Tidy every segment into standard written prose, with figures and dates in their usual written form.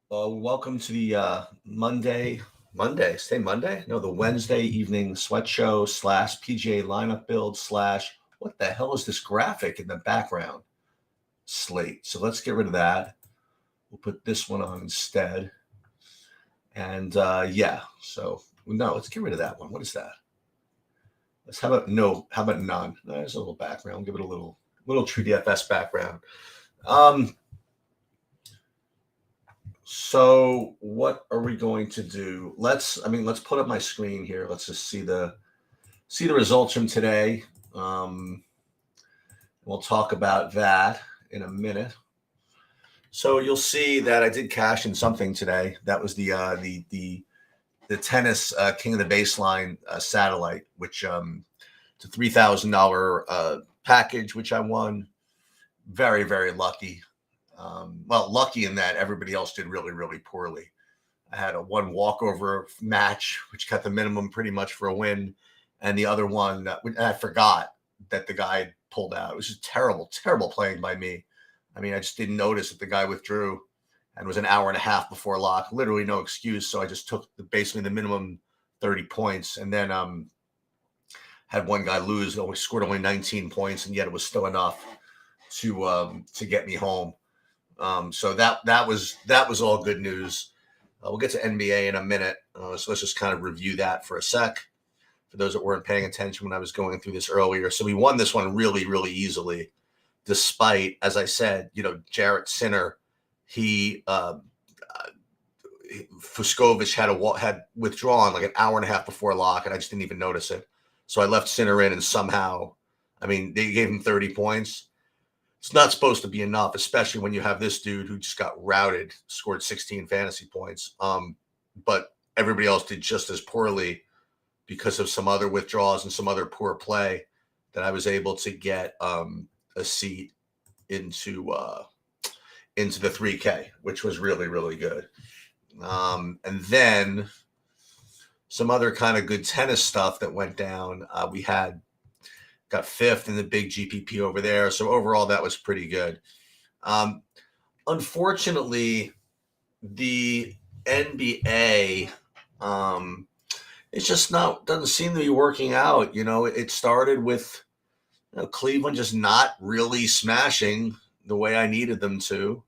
Welcome to the Monday, Monday? No, the Wednesday evening sweat show slash PGA lineup build slash what the hell is this graphic in the background? Slate. So let's get rid of that. We'll put this one on instead. And yeah, so no, let's get rid of that one. What is that? Let's how about no? How about none? There's a little background. Give it a little true DFS background. Um, So what are we going to do? Let's put up my screen here. Let's just see the results from today. We'll talk about that in a minute. So you'll see that I did cash in something today. That was the tennis King of the Baseline satellite, which it's a $3,000 package, which I won. Very very lucky. Well, lucky in that everybody else did really, really poorly. I had a one walkover match, which got the minimum pretty much for a win, and the other one, I forgot that the guy pulled out. It was just terrible, terrible playing by me. I mean, I just didn't notice that the guy withdrew, and it was an hour and a half before lock. Literally no excuse. So I just took basically the minimum 30 points, and then had one guy lose. Only scored only 19 points, and yet it was still enough to get me home. So that was all good news. We'll get to NBA in a minute. So let's just kind of review that for a sec. For those that weren't paying attention when I was going through this earlier. So we won this one really, really easily, despite, as I said, Jarrett Sinner, Fuskovich had withdrawn like an hour and a half before lock, and I just didn't even notice it. So I left Sinner in, and somehow, they gave him 30 points. It's not supposed to be enough, especially when you have this dude who just got routed, scored 16 fantasy points. But everybody else did just as poorly because of some other withdrawals and some other poor play that I was able to get a seat into the 3K, which was really, really good. And then some other kind of good tennis stuff that went down. We got fifth in the big GPP over there. So overall, that was pretty good. Unfortunately, the NBA, it's just doesn't seem to be working out. It started with Cleveland just not really smashing the way I needed them to.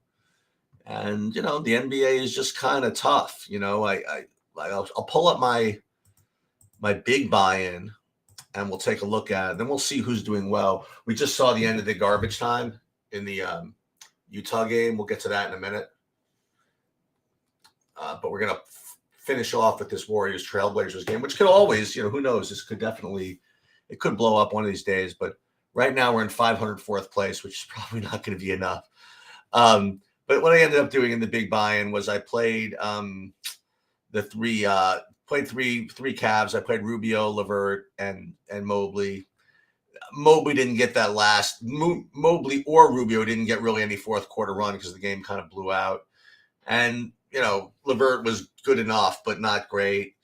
And, the NBA is just kind of tough. I'll pull up my big buy-in, and we'll take a look at it. Then we'll see who's doing well. We just saw the end of the garbage time in the Utah game. We'll get to that in a minute. But we're going to finish off with this Warriors Trailblazers game, which could always, who knows? It could blow up one of these days. But right now we're in 504th place, which is probably not going to be enough. But what I ended up doing in the big buy-in was I played three Cavs. I played Rubio, LeVert, and Mobley. Mobley didn't get that last. Mobley or Rubio didn't get really any fourth quarter run because the game kind of blew out. And, LeVert was good enough, but not great.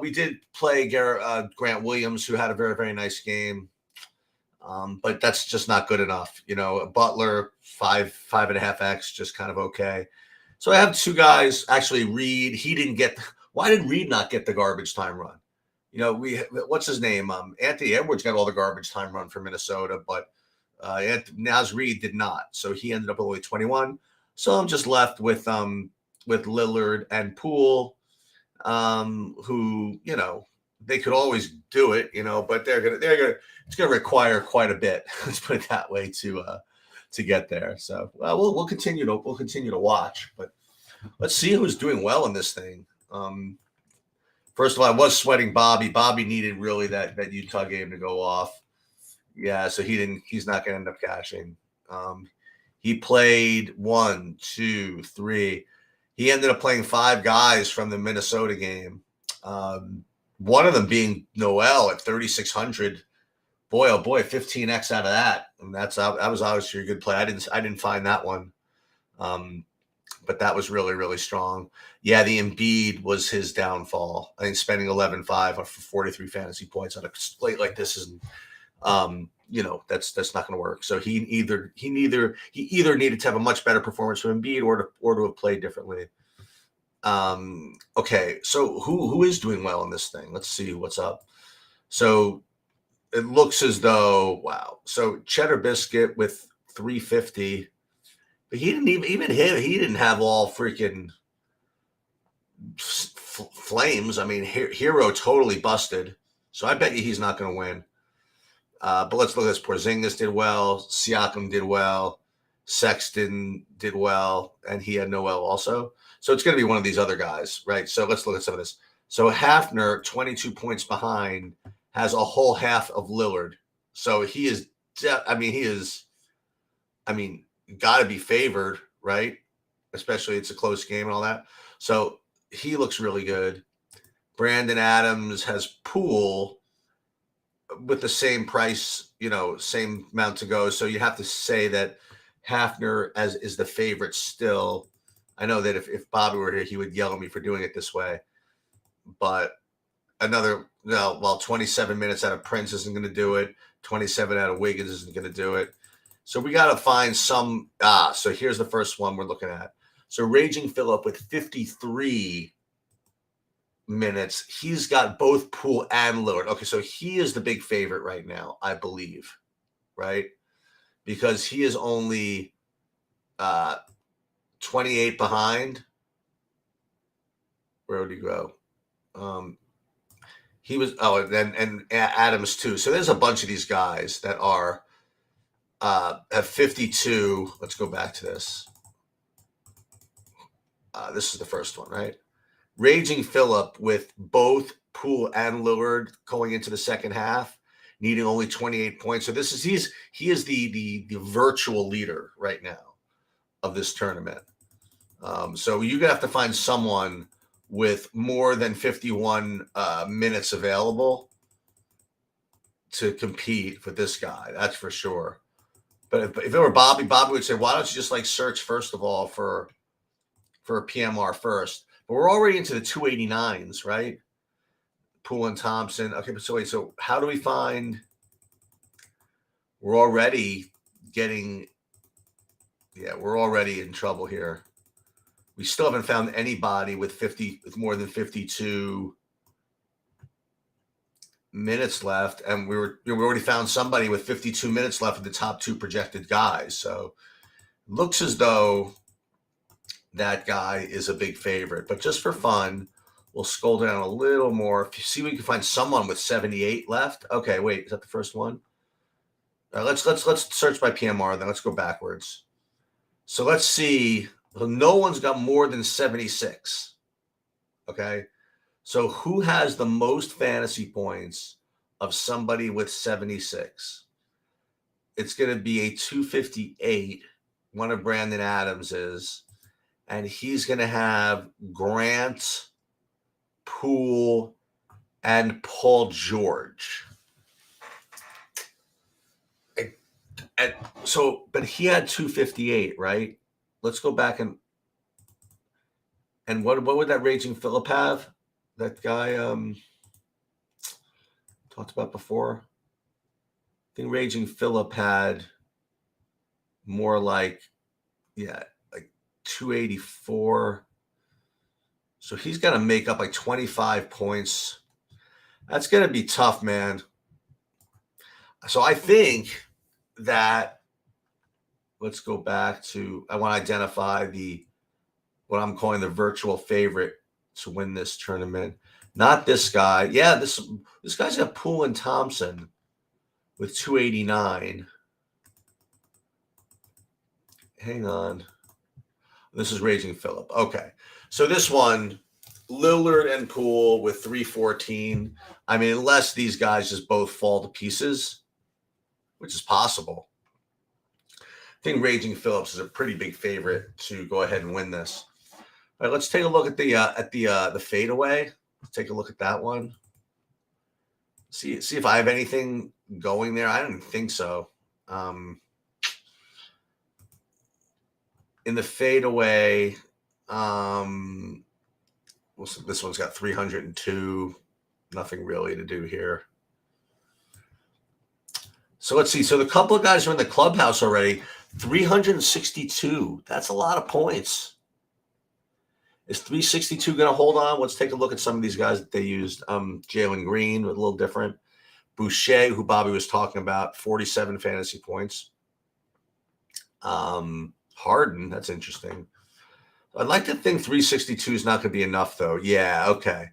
We did play Grant Williams, who had a very, very nice game. But that's just not good enough. Butler, 5.5x, just kind of okay. So I have two guys. Actually, Reed, he didn't get. Why did Reed not get the garbage time run? What's his name? Anthony Edwards got all the garbage time run for Minnesota, but Naz Reed did not. So he ended up only 21. So I'm just left with Lillard and Poole, who they could always do it, but it's gonna require quite a bit. Let's put it that way to get there. So we'll continue to watch, but let's see who's doing well in this thing. First of all, I was sweating Bobby. Bobby needed really that Utah game to go off. Yeah, so he's not going to end up cashing. He played 1, 2, 3. He ended up playing 5 guys from the Minnesota game. One of them being Noel at 3,600. Boy, oh boy, 15x out of that. And that was obviously a good play. I didn't find that one. But that was really, really strong. Yeah, the Embiid was his downfall. I think spending 11.5 for 43 fantasy points on a slate like this is that's not going to work. So he either needed to have a much better performance from Embiid or to have played differently. Okay, so who is doing well in this thing? Let's see what's up. So it looks as though, wow. So Cheddar Biscuit with 350, but he didn't even hit. He didn't have all freaking flames. I mean, Hero totally busted. So I bet you he's not going to win. But let's look at this. Porzingis did well. Siakam did well. Sexton did well. And he had Noel also. So it's going to be one of these other guys, right? So let's look at some of this. So Hafner, 22 points behind, has a whole half of Lillard. So he is, got to be favored, right? Especially it's a close game and all that. So he looks really good. Brandon Adams has Poole with the same price, same amount to go. So you have to say that Hafner is the favorite still. I know that if Bobby were here, he would yell at me for doing it this way. But 27 minutes out of Prince isn't going to do it. 27 out of Wiggins isn't going to do it. So we got to find some. So here's the first one we're looking at. So Raging Phillip with 53 minutes. He's got both Poole and Lillard. Okay, so he is the big favorite right now, I believe, right? Because he is only 28 behind. Where would he go? He was and Adams too. So there's a bunch of these guys that are have 52. Let's go back to this. This is the first one, right? Raging Phillip with both Poole and Lillard going into the second half, needing only 28 points. So he is the virtual leader right now of this tournament. So you're gonna have to find someone with more than 51 minutes available to compete with this guy. That's for sure. But if it were Bobby would say, why don't you just search first of all for a PMR first? But we're already into the 289s, right? Poole and Thompson. Okay, but so how do we find? We're already we're already in trouble here. We still haven't found anybody with more than 52 minutes left, and we already found somebody with 52 minutes left of the top two projected guys. So it looks as though that guy is a big favorite. But just for fun, we'll scroll down a little more. If you see, we can find someone with 78 left. Okay, wait, is that the first one? Let's search by PMR. Then let's go backwards. So let's see. Well, no one's got more than 76. Okay. So who has the most fantasy points of somebody with 76? It's going to be a 258. One of Brandon Adams's. And he's going to have Grant, Poole, and Paul George. But he had 258, right? Let's go back and what would that Raging Phillip have? That guy talked about before. I think Raging Phillip had more like 284. So he's got to make up 25 points. That's going to be tough, man. So I think that let's go back to, I want to identify what I'm calling the virtual favorite to win this tournament. Not this guy. Yeah, this guy's got Poole and Thompson with 289. Hang on. This is Raging Phillip. Okay. So this one, Lillard and Poole with 314. I mean, unless these guys just both fall to pieces, which is possible. I think Raging Phillips is a pretty big favorite to go ahead and win this. All right, let's take a look at the fadeaway. Let's take a look at that one. See if I have anything going there. I don't think so. In the fadeaway, this one's got 302. Nothing really to do here. So let's see. So the couple of guys are in the clubhouse already. 362. That's a lot of points. Is 362 going to hold on? Let's take a look at some of these guys that they used. Jalen Green, a little different. Boucher, who Bobby was talking about, 47 fantasy points. Harden, that's interesting. I'd like to think 362 is not going to be enough, though. Yeah, okay.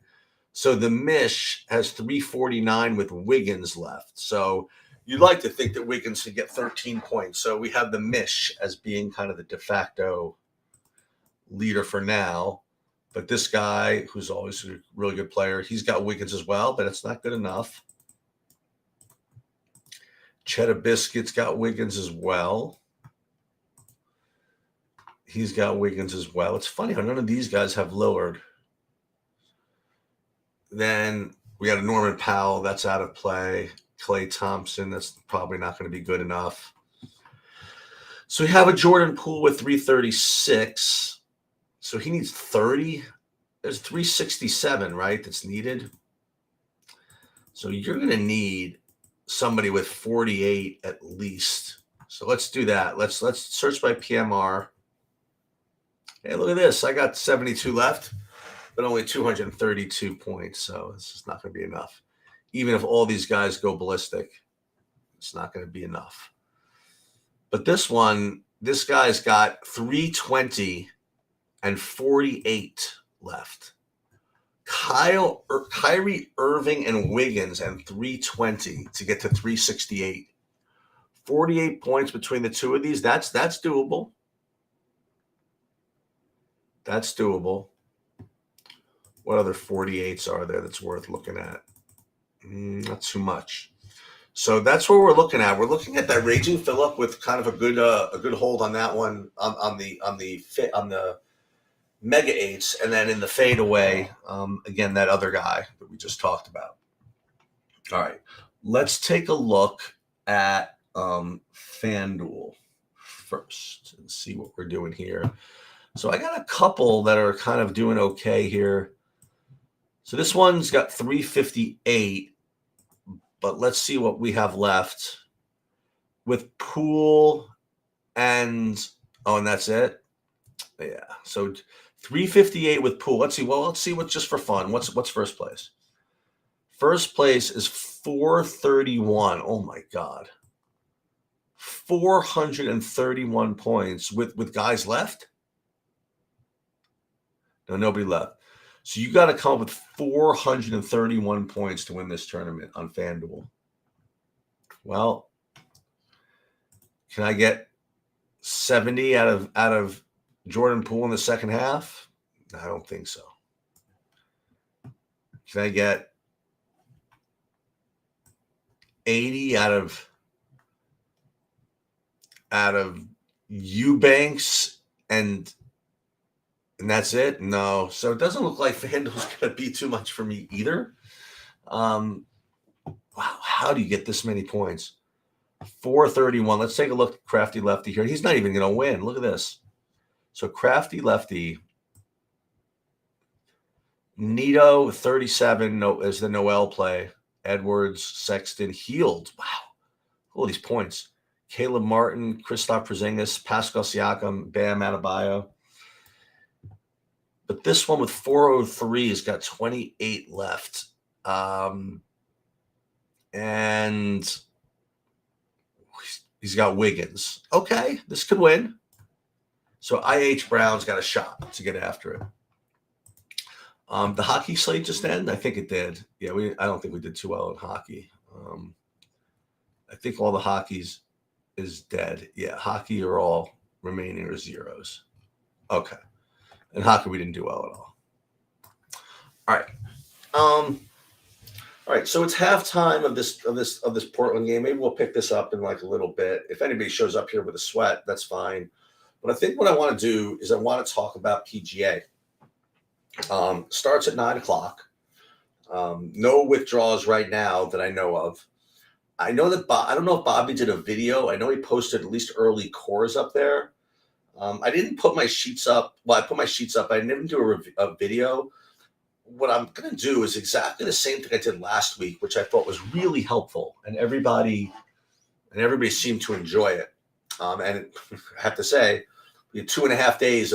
So the Mish has 349 with Wiggins left. So you'd like to think that Wiggins could get 13 points. So we have the Mish as being kind of the de facto leader for now. But this guy, who's always a really good player, he's got Wiggins as well, but it's not good enough. Cheddar Biscuit's got Wiggins as well. He's got Wiggins as well. It's funny how none of these guys have Lillard. Then we got a Norman Powell. That's out of play. Klay Thompson. That's probably not going to be good enough. So we have a Jordan Poole with 336. So he needs 30. There's 367, right, that's needed. So you're going to need somebody with 48 at least. So let's do that. Let's search by PMR. Hey, look at this. I got 72 left, but only 232 points. So this is not going to be enough. Even if all these guys go ballistic, it's not going to be enough. But this guy's got 320 and 48 left. Kyrie Irving and Wiggins and 320 to get to 368. 48 points between the two of these. That's doable. That's doable. What other 48s are there that's worth looking at? Not too much. So that's what we're looking at. We're looking at that Raging Phillip with kind of a good hold on that one on the mega eights, and then in the fadeaway, again, that other guy that we just talked about. All right, let's take a look at FanDuel first and see what we're doing here. So I got a couple that are kind of doing okay here. So this one's got 358, but let's see what we have left with Poole and that's it. Yeah, so 358 with Poole. Let's see. Well, let's see what just for fun. What's first place? First place is 431. Oh my God. 431 points with guys left? No, nobody left. So you got to come up with 431 points to win this tournament on FanDuel. Well, can I get 70 out of Jordan Poole in the second half? I don't think so. Can I get 80 out of Eubanks and that's it? No. So it doesn't look like FanDuel's going to be too much for me either. Wow. How do you get this many points? 431. Let's take a look at Crafty Lefty here. He's not even going to win. Look at this. So Crafty Lefty, Nito 37 is the Noel play. Edwards, Sexton, Healed. Wow. All these points. Caleb Martin, Kristaps Porzingis, Pascal Siakam, Bam Adebayo. But this one with 403 has got 28 left. And he's got Wiggins. Okay, this could win. So IH Brown's got a shot to get after it. The hockey slate just ended? I think it did. Yeah, I don't think we did too well in hockey. I think all the hockey's is dead. Yeah, hockey are all remaining are zeros. Okay. In hockey, we didn't do well at all. All right. All right. So it's halftime of this Portland game. Maybe we'll pick this up in like a little bit. If anybody shows up here with a sweat, that's fine. But I think what I want to do is I want to talk about PGA. Starts at 9:00. No withdrawals right now that I know of. I know that I don't know if Bobby did a video. I know he posted at least early cores up there. I didn't put my sheets up. Well, I put my sheets up. I didn't do a video. What I'm going to do is exactly the same thing I did last week, which I thought was really helpful. And everybody and everybody seemed to enjoy it. And I have to say, we had 3.5 days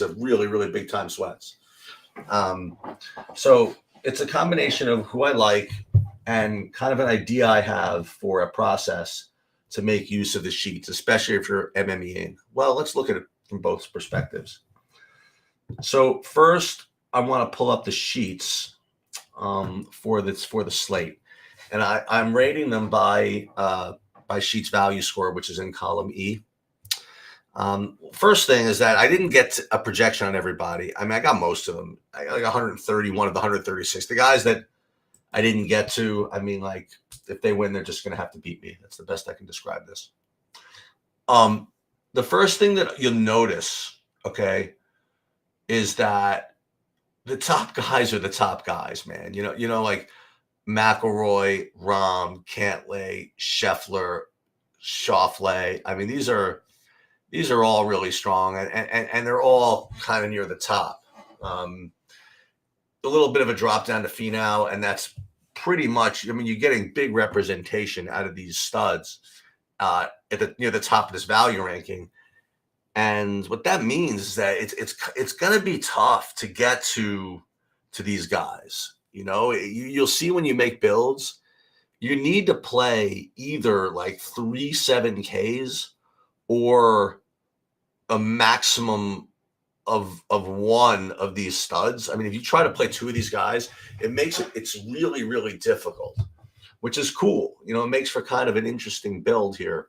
of really, really big time sweats. So it's a combination of who I like and kind of an idea I have for a process to make use of the sheets, especially if you're MMEing. Well, let's look at it from both perspectives. So first, I want to pull up the sheets for the slate, and I'm rating them by sheets value score, which is in column E. First thing is that I didn't get a projection on everybody. I mean, I got most of them. I got like 131 of the 136. The guys that I didn't get to, I mean, like, if they win, they're just going to have to beat me. That's the best I can describe this. The first thing that you'll notice, okay, is that the top guys are the top guys, man. You know, like McIlroy, Rahm, Cantlay, Scheffler, Schauffele. I mean, these are all really strong, and they're all kind of near the top. A little bit of a drop down to Finau, and that's pretty much. I mean, you're getting big representation out of these studs near the top of this value ranking. And what that means is that it's going to be tough to get to these guys. You know, you'll see when you make builds, you need to play either like 3 7Ks or a maximum of one of these studs. I mean, if you try to play 2 of these guys, it's really, really difficult, which is cool. You know, it makes for kind of an interesting build here.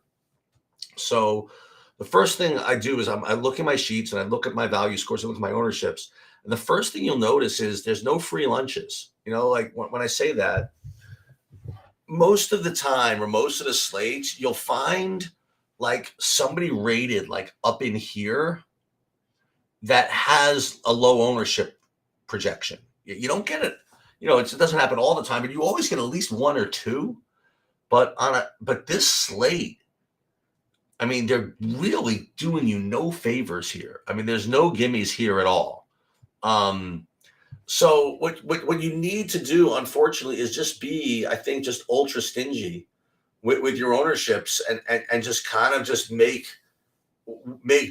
So the first thing I do is I look at my sheets and I look at my value scores, I look at my ownerships. And the first thing you'll notice is there's no free lunches. You know, like when I say that, most of the time or most of the slates, you'll find like somebody rated like up in here that has a low ownership projection. You don't get it. You know, it doesn't happen all the time, but you always get at least 1 or 2. But this slate, I mean, they're really doing you no favors here. I mean, there's no gimmies here at all. So what you need to do, unfortunately, is just be, I think, just ultra stingy with your ownerships and just kind of just make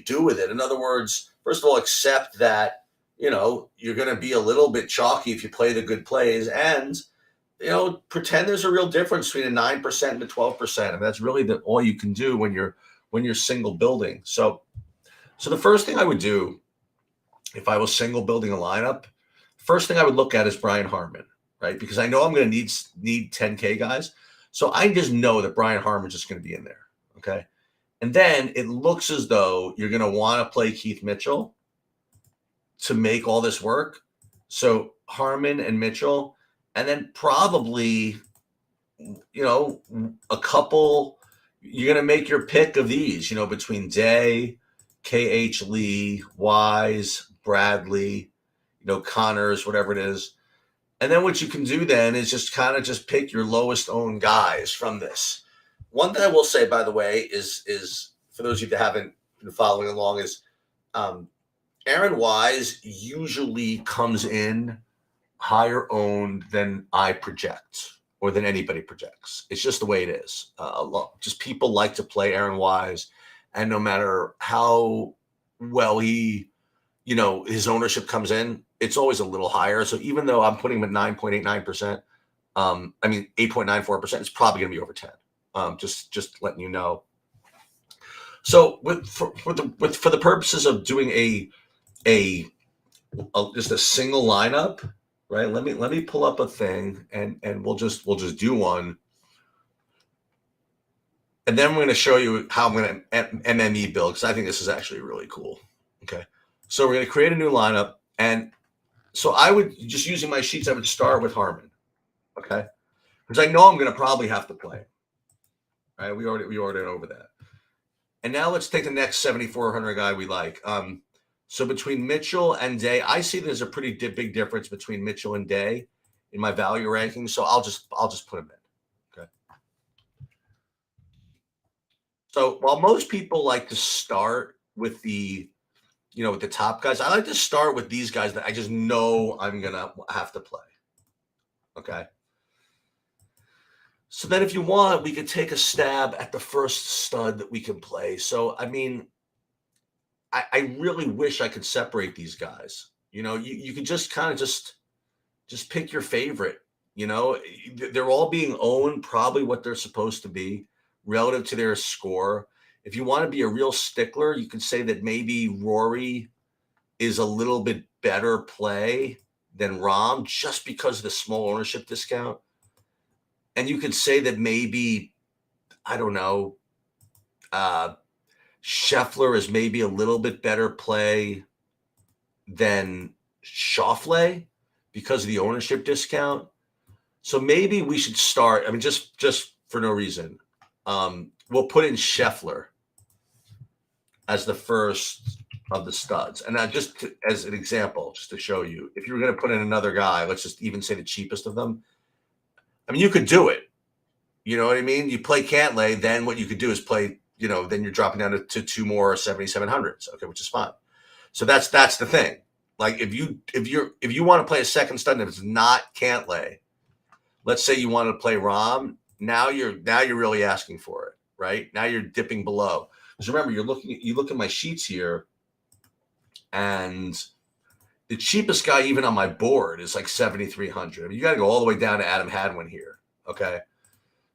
do with it. In other words, first of all, accept that, you know, you're going to be a little bit chalky if you play the good plays, and, you know, pretend there's a real difference between a 9% and a 12%. I mean, that's really all you can do when you're single building. So the first thing I would do if I was single building a lineup, first thing I would look at is Brian Harman, right? Because I know I'm going to need 10K guys. So I just know that Brian Harman's just going to be in there, okay? And then it looks as though you're going to want to play Keith Mitchell to make all this work. So Harman and Mitchell, and then probably, you know, a couple, you're going to make your pick of these, you know, between Day, KH Lee, Wise, Bradley, you know, Connors, whatever it is. And then what you can do then is just kind of just pick your lowest owned guys from this. One thing I will say, by the way, is for those of you that haven't been following along, is Aaron Wise usually comes in higher owned than I project or than anybody projects. It's just the way it is. Just people like to play Aaron Wise, and no matter how well he, you know, his ownership comes in, it's always a little higher. So even though I'm putting him at 9.89%, I mean 8.94%, it's probably going to be over 10. Just letting you know. So for the purposes of doing a just a single lineup, right? Let me pull up a thing and we'll just do one, and then we're going to show you how I'm going to MME build, because I think this is actually really cool. Okay, so we're going to create a new lineup, and so I would, just using my sheets, I would start with Harman, okay, because I know I'm going to probably have to play. All right, we already went over that. And now let's take the next 7,400 guy we like. So between Mitchell and Day, I see there's a pretty big difference between Mitchell and Day in my value ranking. So I'll just put him in. Okay. So while most people like to start with the, you know, with the top guys, I like to start with these guys that I just know I'm gonna have to play. Okay. So then if you want, we could take a stab at the first stud that we can play. So, I mean, I really wish I could separate these guys. You could just kind of just pick your favorite. They're all being owned probably what they're supposed to be relative to their score. If you want to be a real stickler, you could say that maybe Rory is a little bit better play than Rahm just because of the small ownership discount. And you could say that maybe, I don't know, Scheffler is maybe a little bit better play than Schauffele because of the ownership discount. So maybe we should start. I mean, just for no reason, we'll put in Scheffler as the first of the studs. And now, as an example, just to show you, if you were going to put in another guy, let's just even say the cheapest of them. I mean, you could do it. You know what I mean? You play Cantlay, then what you could do is play. Then you're dropping down to two more 7,700s. Okay, which is fine. So that's the thing. Like if you want to play a second stud, and if it's not Cantlay, let's say you want to play Rahm. Now you're really asking for it, right? Now you're dipping below. Because remember, you look at my sheets here, and the cheapest guy even on my board is like 7,300. I mean, you got to go all the way down to Adam Hadwin here. Okay.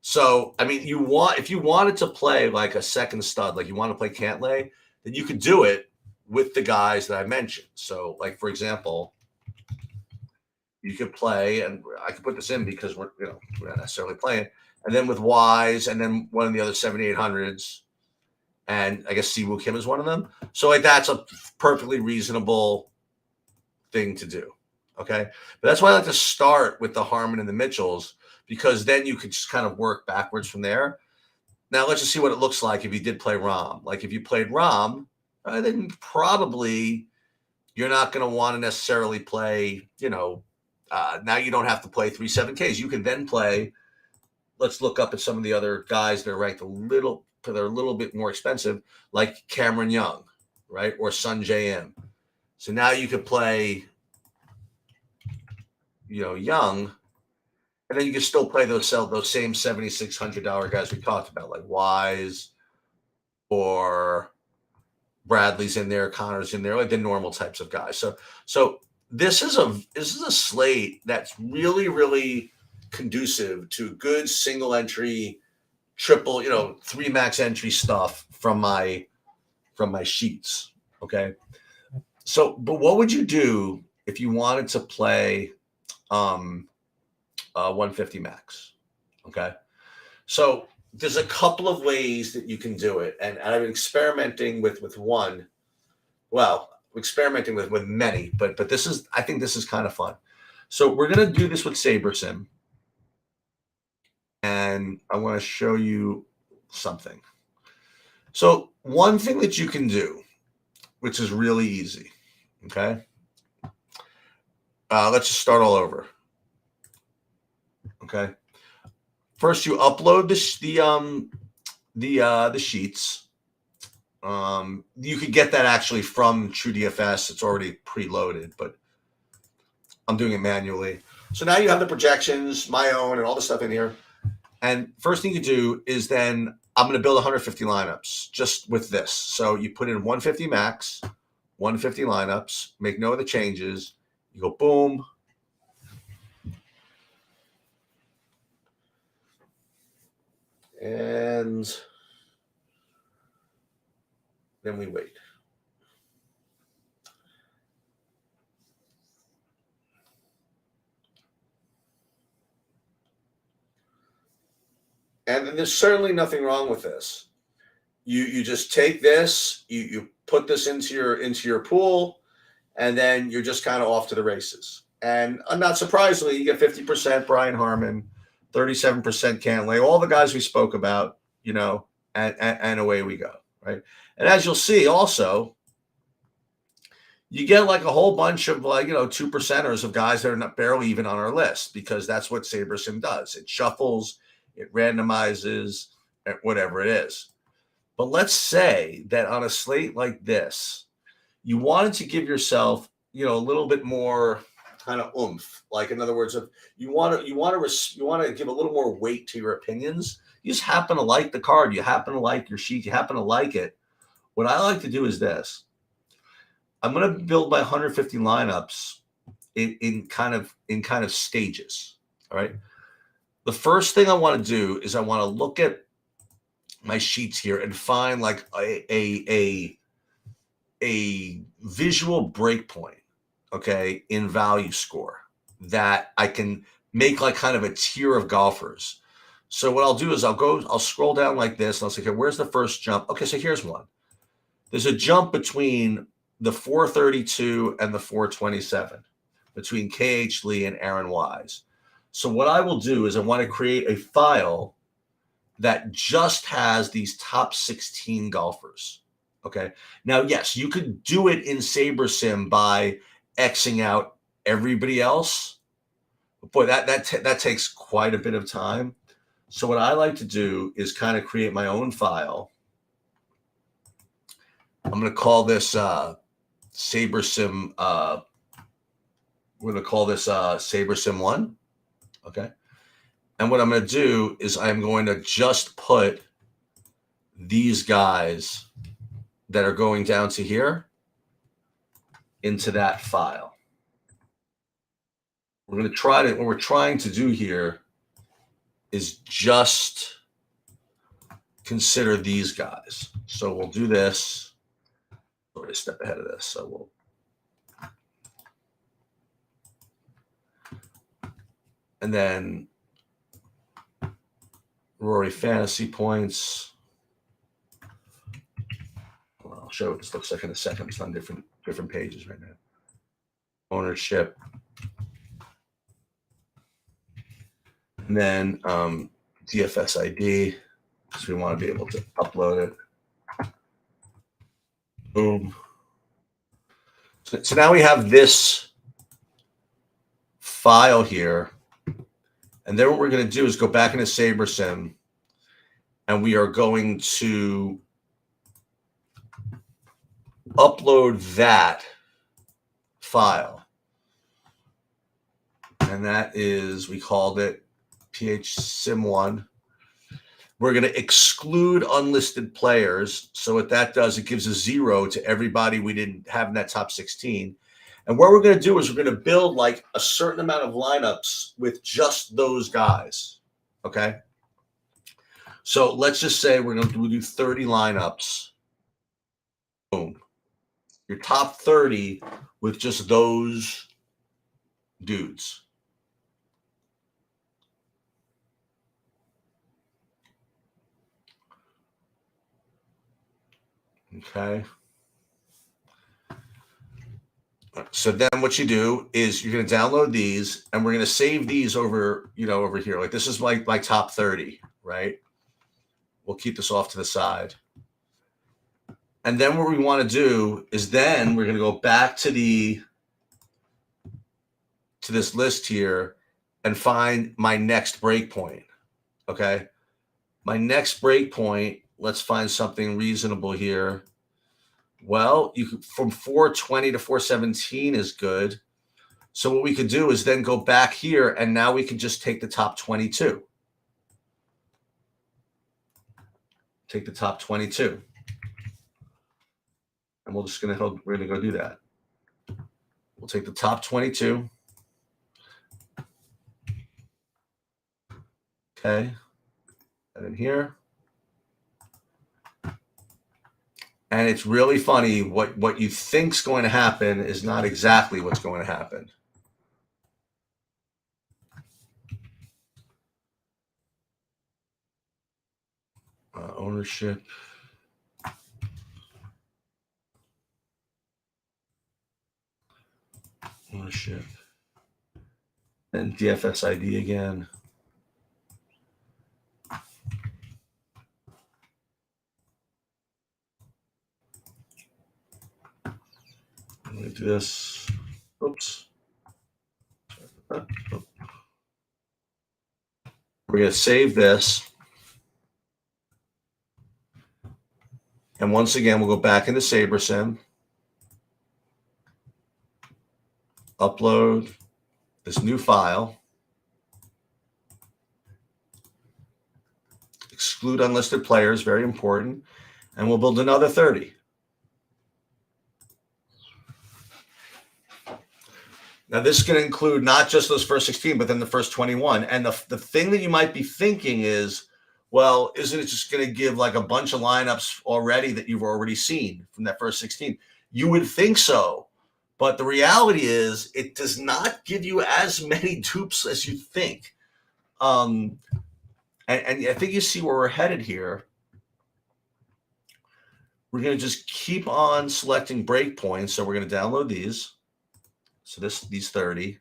So, I mean, if you wanted to play like a second stud, like you want to play Cantlay, then you could do it with the guys that I mentioned. So, like, for example, you could play, and I could put this in because we're not necessarily playing, and then with Wise, and then one of the other 7,800s, and I guess Siwoo Kim is one of them. So, like, that's a perfectly reasonable thing to do. Okay. But that's why I like to start with the Harman and the Mitchells, because then you could just kind of work backwards from there. Now, let's just see what it looks like if you did play Rahm. Like if you played Rahm, then probably you're not going to want to necessarily play, now you don't have to play 3 7Ks. You can then play, let's look up at some of the other guys that are ranked they're a little bit more expensive, like Cameron Young, right? Or Sun JM. So now you could play, Young, and then you can still play those same $7,600 guys we talked about, like Wise or Bradley's in there, Connor's in there, like the normal types of guys. So this is a slate that's really, really conducive to good single entry, triple, 3 max entry stuff from my sheets. Okay. So, but what would you do if you wanted to play 150 max? Okay. So there's a couple of ways that you can do it. And I'm experimenting with one. Well, experimenting with many, but I think this is kind of fun. So we're going to do this with SaberSim. And I want to show you something. So one thing that you can do, which is really easy. Okay. Let's just start all over. Okay. First, you upload the sheets. You could get that actually from TrueDFS. It's already preloaded, but I'm doing it manually. So now you have the projections, my own, and all the stuff in here. And first thing you do is then I'm going to build 150 lineups just with this. So you put in 150 max, 150 lineups, make no other changes. You go boom. And then we wait. And there's certainly nothing wrong with this. You just take this, you put this into your pool, and then you're just kind of off to the races. And not surprisingly, you get 50% Brian Harman, 37% Cantlay, all the guys we spoke about, and away we go, right? And as you'll see, also, you get like a whole bunch of 2%ers of guys that are not barely even on our list, because that's what SaberSim does. It shuffles, it randomizes, whatever it is. But let's say that on a slate like this, you wanted to give yourself, a little bit more kind of oomph. Like, in other words, if you want to give a little more weight to your opinions. You just happen to like the card. You happen to like your sheet. You happen to like it. What I like to do is this. I'm going to build my 150 lineups in kind of stages. All right. The first thing I want to do is I want to look at my sheets here and find like a visual break point, okay, in value score that I can make like kind of a tier of golfers. So what I'll do is I'll scroll down like this and I'll say, okay, where's the first jump? Okay, so here's one. There's a jump between the 432 and the 427 between KH Lee and Aaron Wise. So what I will do is I want to create a file that just has these top 16 golfers. Okay. Now, yes, you could do it in SaberSim by Xing out everybody else. But boy, that takes quite a bit of time. So what I like to do is kind of create my own file. I'm going to call this SaberSim. We're going to call this SaberSim 1. Okay. And what I'm going to do is I'm going to just put these guys that are going down to here into that file. We're going to what we're trying to do here is just consider these guys. So we'll do this. We're a step ahead of this. So we'll. And then Rory fantasy points. Well, I'll show you what this looks like in a second. It's on different pages right now. Ownership. And then DFS ID, because we want to be able to upload it. Boom. So now we have this file here. And then what we're going to do is go back into SaberSim, and we are going to upload that file. And that is, we called it PHSim1. We're going to exclude unlisted players. So what that does, it gives a 0 to everybody we didn't have in that top 16. And what we're going to do is we're going to build like a certain amount of lineups with just those guys. Okay. So let's just say we'll do 30 lineups. Boom. Your top 30 with just those dudes. Okay. So then what you do is you're going to download these, and we're going to save these over here. Like, this is my top 30, right? We'll keep this off to the side. And then what we want to do is then we're going to go back to this list here and find my next breakpoint. Okay. My next breakpoint, let's find something reasonable here. Well, you could, from 420 to 417 is good. So what we could do is then go back here, and now we can just take the top 22. Take the top 22. And we're going to go do that. We'll take the top 22. Okay. And in here. And it's really funny, what you think's going to happen is not exactly what's going to happen. Ownership. Ownership. And DFS ID again. Let me do this. Oops. We're going to save this. And once again, we'll go back into SaberSim. Upload. this new file, exclude unlisted players, very important, and we'll build another 30. Now, this is going to include not just those first 16, but then the first 21. And the thing that you might be thinking is, well, isn't it just going to give like a bunch of lineups already that you've already seen from that first 16? You would think so. But the reality is it does not give you as many dupes as you think. And I think you see where we're headed here. We're going to just keep on selecting breakpoints. So we're going to download these. So these 30.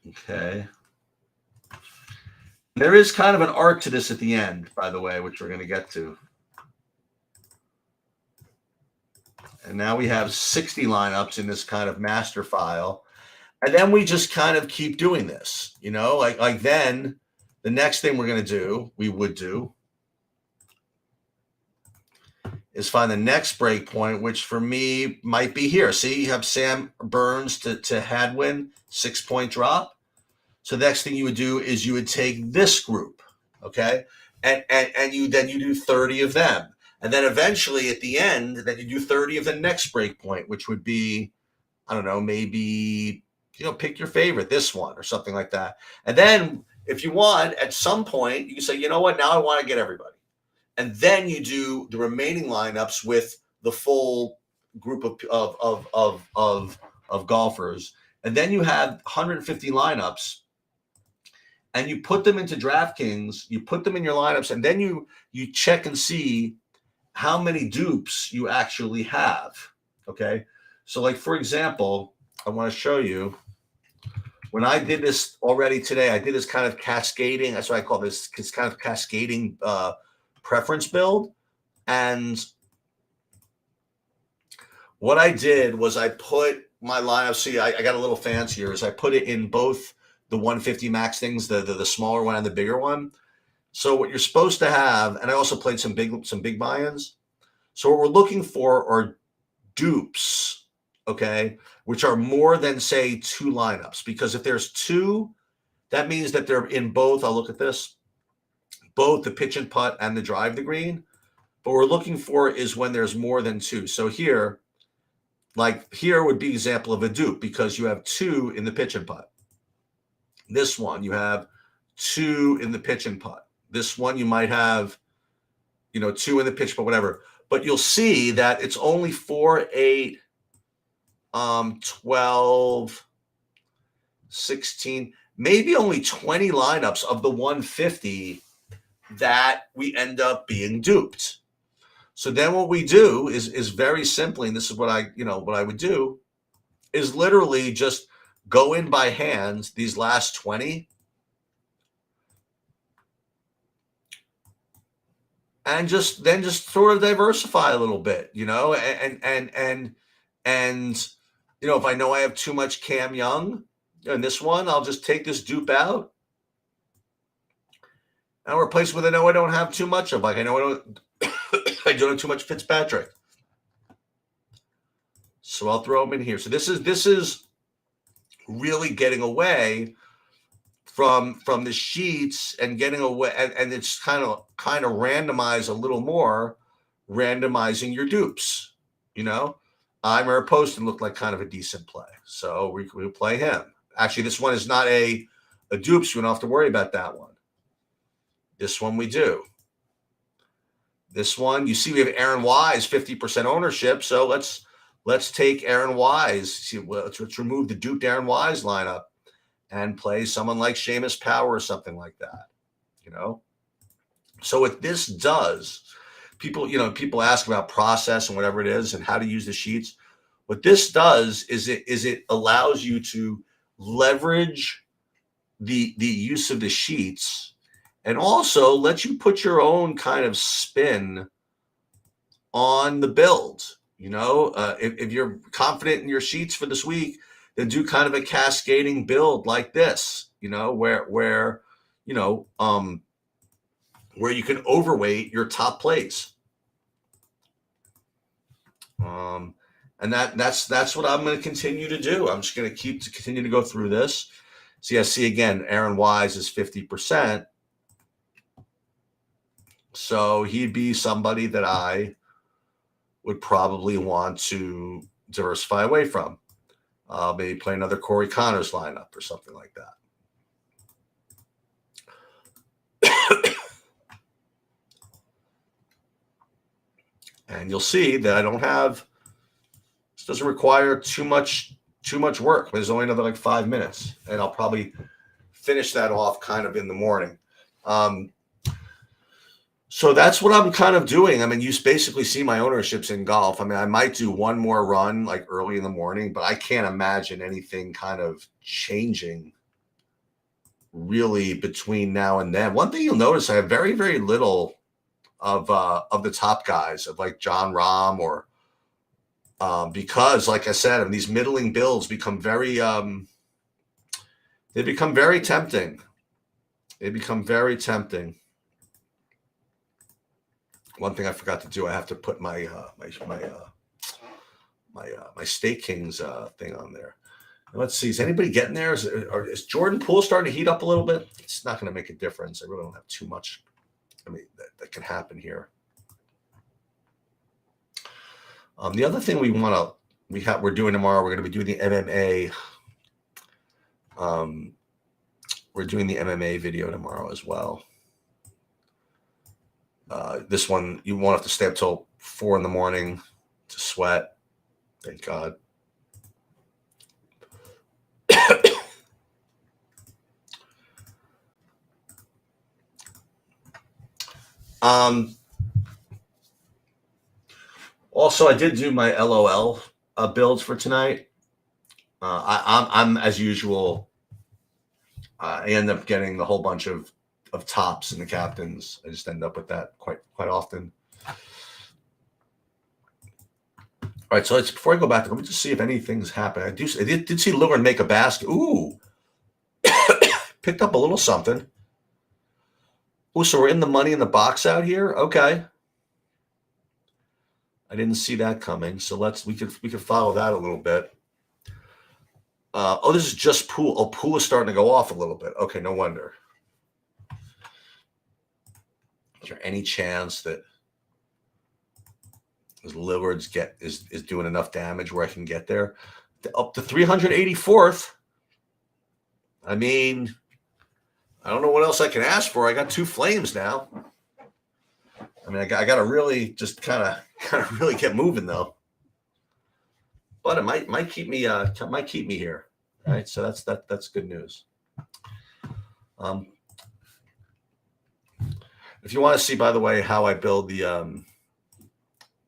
Okay. There is kind of an art to this at the end, by the way, which we're going to get to. And now we have 60 lineups in this kind of master file. And then we just kind of keep doing this, you know, like then the next thing we would do is find the next breakpoint, which for me might be here. See, you have Sam Burns to Hadwin, 6-point drop. So the next thing you would do is you would take this group, okay, and you do 30 of them, and then eventually at the end, then you do 30 of the next breakpoint, which would be, I don't know, maybe pick your favorite, this one or something like that. And then if you want, at some point, you can say, you know what, now I want to get everybody. And then you do the remaining lineups with the full group of golfers. And then you have 150 lineups, and you put them into DraftKings, you put them in your lineups, and then you check and see how many dupes you actually have. Okay. So like, for example, I want to show you when I did this already today, I did this kind of cascading. That's what I call this. It's kind of cascading preference build. And what I did was I put my lineup. See, I got a little fancier. Is I put it in both the 150 max things, the smaller one and the bigger one. So what you're supposed to have, and I also played some big buy-ins. So what we're looking for are dupes, okay, which are more than say 2 lineups. Because if there's 2, that means that they're in both. I'll look at this. Both the pitch and putt and the drive the green. But what we're looking for is when there's more than 2. So here, like here would be an example of a dupe because you have 2 in the pitch and putt. This one, you have 2 in the pitch and putt. This one, you might have, 2 in the pitch, but whatever. But you'll see that it's only 4, 8, 12, 16, maybe only 20 lineups of the 150 that we end up being duped. So then what we do is very simply, and this is what I would do, is literally just go in by hand these last 20 and just sort of diversify a little bit, and if I know I have too much Cam Young in this one, I'll just take this dupe out and replace with I know I don't have too much of. Like I know I don't have too much Fitzpatrick, so I'll throw him in here. So this is really getting away from the sheets and getting away, and it's kind of randomize a little more, randomizing your dupes. Imer Poston looked like kind of a decent play, so we play him. Actually, this one is not a dupe, so we don't have to worry about that one. This one we do. This one, you see, we have Aaron Wise, 50% ownership. So let's take Aaron Wise. See, let's remove the duped Aaron Wise lineup and play someone like Seamus Power or something like that. So what this does, people ask about process and whatever it is and how to use the sheets. What this does is it allows you to leverage the use of the sheets, and also let you put your own kind of spin on the build. If you're confident in your sheets for this week, then do kind of a cascading build like this, where you can overweight your top plays. And that's what I'm going to continue to do. I'm just going to continue to go through this. See, I see again, Aaron Wise is 50%. So he'd be somebody that I would probably want to diversify away from. Maybe play another Corey Connors lineup or something like that. And you'll see that I don't have, this doesn't require too much work. There's only another like 5 minutes, and I'll probably finish that off kind of in the morning. So that's what I'm kind of doing. I mean, you basically see my ownerships in golf. I mean, I might do one more run like early in the morning, but I can't imagine anything kind of changing really between now and then. One thing you'll notice, I have very, very little of the top guys, of like John Rahm or because, like I said, and these middling builds become very they become very tempting. They become very tempting. One thing I forgot to do, I have to put my State Kings thing on there. Let's see. Is anybody getting there? Is Jordan Poole starting to heat up a little bit? It's not going to make a difference. I really don't have too much. I mean, that can happen here. The other thing we're doing tomorrow, we're going to be doing the MMA. We're doing the MMA video tomorrow as well. This one, you won't have to stay up till 4 a.m. to sweat. Thank God. Also, I did do my LOL builds for tonight. I'm as usual. I end up getting the whole bunch of tops and the captains. I just end up with that quite often. All right, so before I go back, let me just see if anything's happened. I did see Lillard make a basket. Ooh, picked up a little something. Oh, so we're in the money in the box out here. Okay, I didn't see that coming. So we could follow that a little bit. This is just Poole. Oh, Poole is starting to go off a little bit. Okay, no wonder. Is there any chance that Lillard's is doing enough damage where I can get there? Up to 384th. I mean, I don't know what else I can ask for. I got 2 flames now. I mean, I got to really just kind of really get moving though. But it might keep me here. Right? So that's good news. If you want to see, by the way, how I build the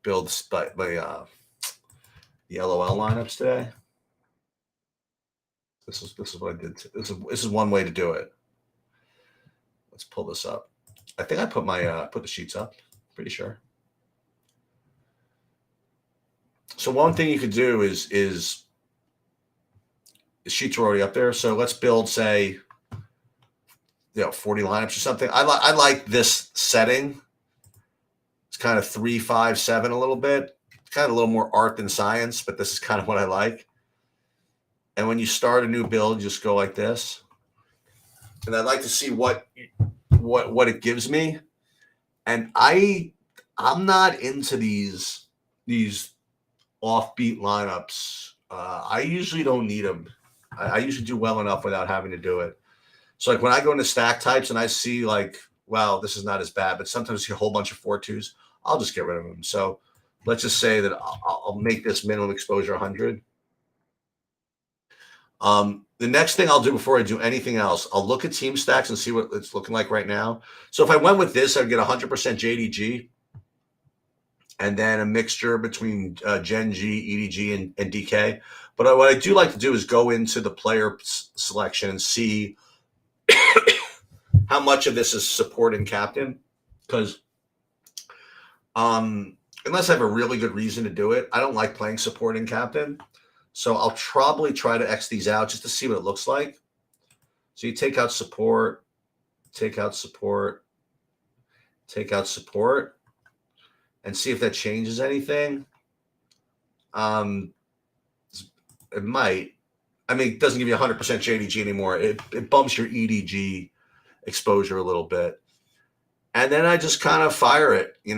the LOL lineups today, this is what I did. This is one way to do it. Let's pull this up. I think I put put the sheets up. Pretty sure. So one thing you could do is the sheets are already up there. So let's build, say, 40 lineups or something. I like this setting. It's kind of 3, 5, 7 a little bit. It's kind of a little more art than science, but this is kind of what I like. And when you start a new build, you just go like this. And I'd like to see what it gives me. And I'm not into these offbeat lineups. I usually don't need them. I usually do well enough without having to do it. So like when I go into stack types and I see like, wow, this is not as bad, but sometimes I see a whole bunch of 4-2s, I'll just get rid of them. So let's just say that I'll make this minimum exposure 100. The next thing I'll do before I do anything else, I'll look at team stacks and see what it's looking like right now. So if I went with this, I'd get 100% JDG and then a mixture between Gen G, EDG, and DK. But what I do like to do is go into the player selection and see how much of this is support and captain. Because unless I have a really good reason to do it, I don't like playing support and captain. So I'll probably try to X these out just to see what it looks like. So you take out support, take out support, take out support, and see if that changes anything. It might. I mean, it doesn't give you 100% JDG anymore. It bumps your EDG exposure a little bit. And then I just kind of fire it, These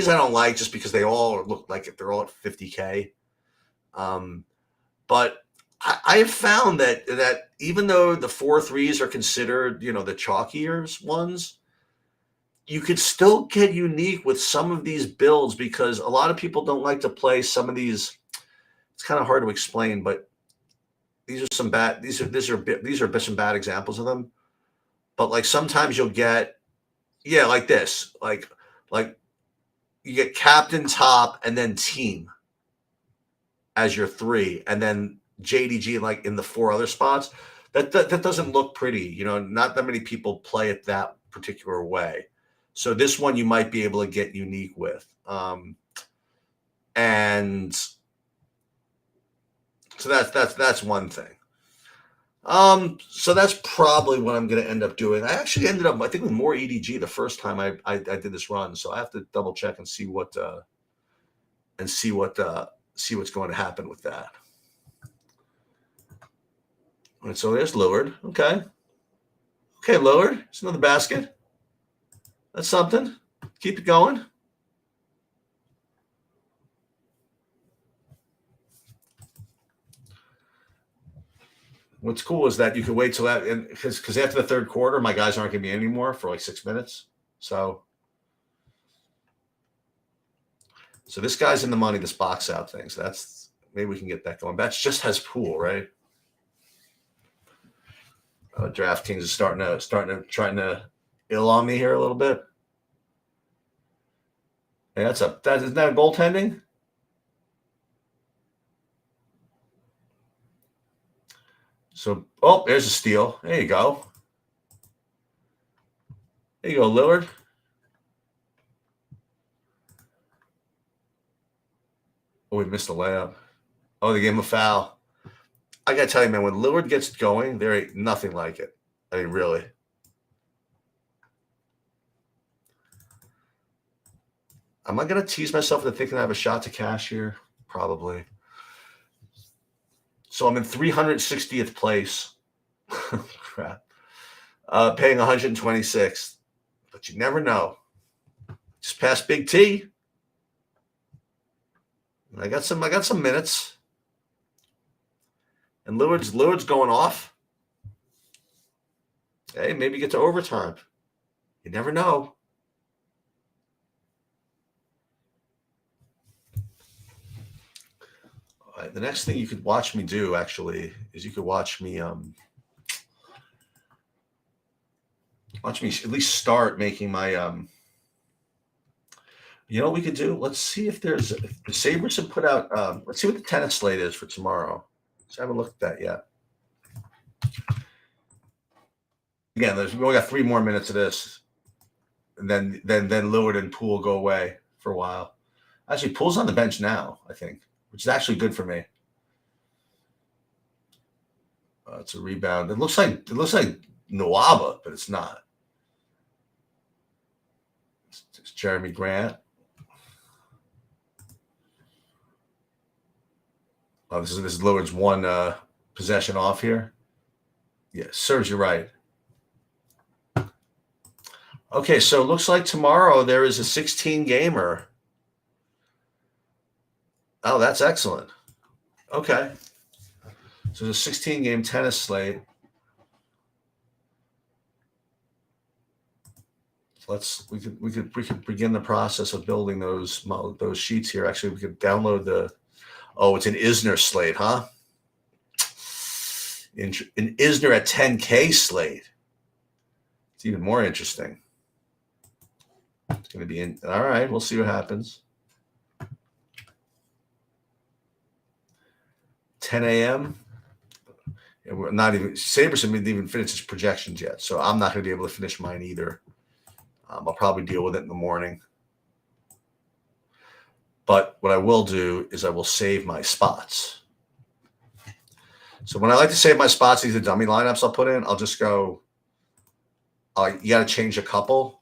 I don't like just because they all look like they're all at 50K. But I have found that even though the 4-3s are considered, the chalkier ones, you could still get unique with some of these builds because a lot of people don't like to play some of these. It's kind of hard to explain, but these are some bad. These are some bad examples of them. But like sometimes you'll get, like this, like you get captain, top, and then team as your 3, and then JDG like in the 4 other spots. That doesn't look pretty. Not that many people play it that particular way. So this one you might be able to get unique with, and so that's one thing. So that's probably what I'm going to end up doing. I actually ended up, I think, with more EDG the first time I did this run. So I have to double check and see what's going to happen with that. All right, so there's Lillard. Okay, Lillard. It's another basket. That's something. Keep it going. What's cool is that you can wait till that, because after the third quarter, my guys aren't going to be anymore for like 6 minutes. So this guy's in the money, this box out thing. So that's, maybe we can get that going. That just has pool, right? DraftKings is trying to ill on me here a little bit. Hey, isn't that a goaltending? So, there's a steal. There you go. There you go, Lillard. Oh, we missed the layup. Oh, they gave him a foul. I got to tell you, man, when Lillard gets going, there ain't nothing like it. I mean, really. Am I going to tease myself into thinking I have a shot to cash here? Probably. So I'm in 360th place. Crap. Paying 126. But you never know. Just past Big T. I got some minutes. And Lillard's going off. Hey, maybe get to overtime. You never know. All right, the next thing you could watch me do, actually, is you could watch me at least start making my you know what we could do? Let's see if there's Sabres have put out let's see what the tennis slate is for tomorrow. So I haven't looked at that yet. Again, we only got 3 more minutes of this. And then Lillard and Poole go away for a while. Actually, Poole's on the bench now, I think, which is actually good for me. It's a rebound. It looks like Nwaba, but it's not. It's Jeremy Grant. Oh, this is Lillard's one possession off here. Yeah, serves you right. Okay, so it looks like tomorrow there is a 16-gamer. Oh, that's excellent. Okay. So there's a 16-game tennis slate. We could begin the process of building those sheets here. Actually, we could download it's an Isner slate, huh? An Isner at 10K slate. It's even more interesting. It's going to be in. All right, we'll see what happens. 10 a.m. We're not even. Sabres haven't even finished his projections yet, so I'm not going to be able to finish mine either. I'll probably deal with it in the morning. But what I will do is I will save my spots. So when I like to save my spots, these are dummy lineups I'll put in. I'll just go. You got to change a couple.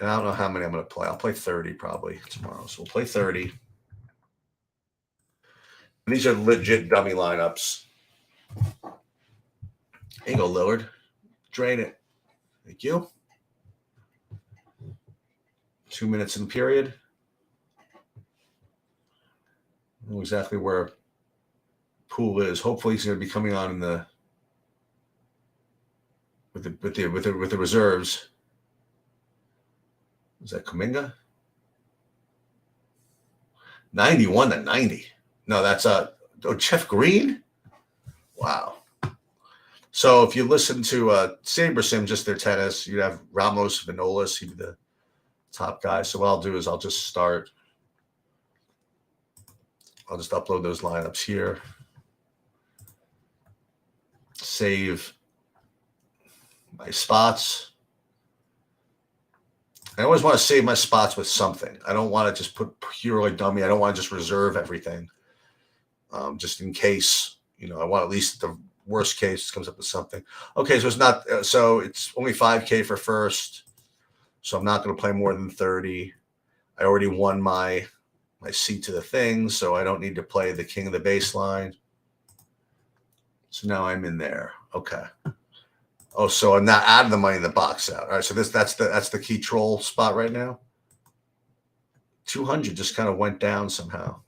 And I don't know how many I'm going to play. I'll play 30 probably tomorrow. So we'll play 30. And these are legit dummy lineups. There you go, Lillard. Drain it. Thank you. 2 minutes in the period. I know exactly where Poole is. Hopefully he's going to be coming on in the with the reserves. Is that Kuminga? 91-90. No, that's Jeff Green. Wow. So if you listen to Sabersim, just their tennis, you'd have Ramos Vinolas. He'd be the top guy. So what I'll do is I'll just start. I'll just upload those lineups here. Save my spots. I always want to save my spots with something. I don't want to just put purely dummy. I don't want to just reserve everything. Just in case, I want at least the worst case comes up with something. Okay, so it's not. So it's only 5K for first. So I'm not going to play more than 30. I already won my seat to the thing, so I don't need to play the king of the baseline. So now I'm in there. Okay. Oh, so I'm not out of the money in the box out. All right, so that's the key troll spot right now. 200 just kind of went down somehow.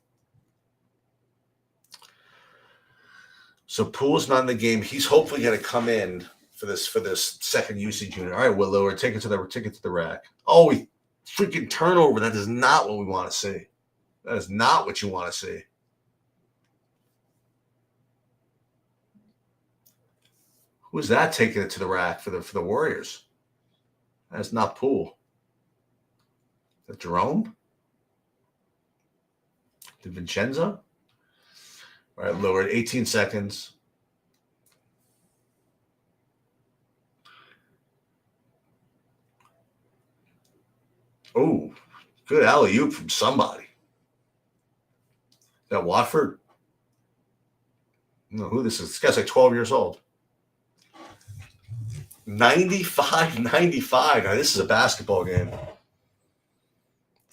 So Poole's not in the game. He's hopefully going to come in for this second usage unit. All right, Willow, we're taking to the rack. Oh, we freaking turnover. That is not what we want to see. That is not what you want to see. Who's that taking it to the rack for the Warriors? That's not Poole. Is that Jerome? DiVincenzo? All right, lowered 18 seconds. Oh, good alley-oop from somebody. That Watford? I don't know who this is. This guy's like 12 years old. 95-95. Now, this is a basketball game.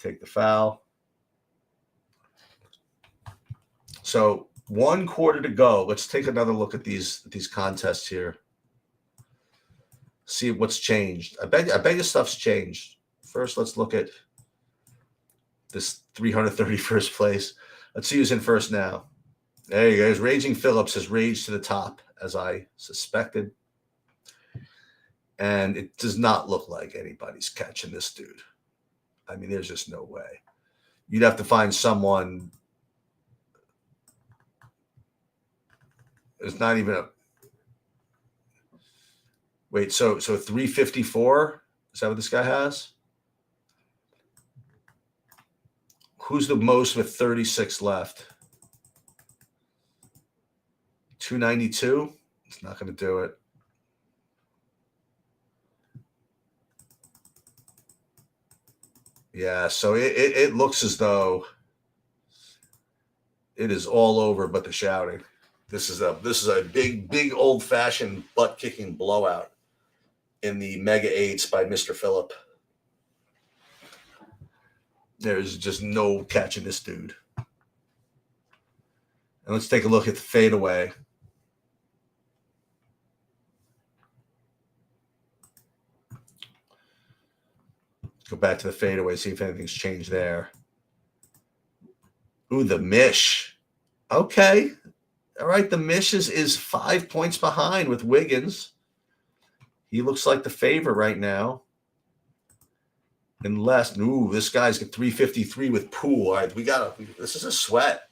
Take the foul. So 1 quarter to go. Let's take another look at these contests here. See what's changed. I bet your stuff's changed. First, let's look at this 331st place. Let's see who's in first now. There you go. Raging Phillips has raged to the top, as I suspected. And it does not look like anybody's catching this dude. I mean, there's just no way. You'd have to find someone. There's not even a. Wait, so 354? Is that what this guy has? Who's the most with 36 left? 292? It's not going to do it. Yeah, so it looks as though it is all over but the shouting. This is a big old-fashioned butt-kicking blowout in the Mega 8s by Mr. Phillip. There's just no catching this dude. And let's take a look at the fadeaway. Go back to the fadeaway, see if anything's changed there. Ooh, the Mish. Okay. All right, the Mish is 5 points behind with Wiggins. He looks like the favorite right now. Unless, this guy's got 353 with Poole. All right, this is a sweat.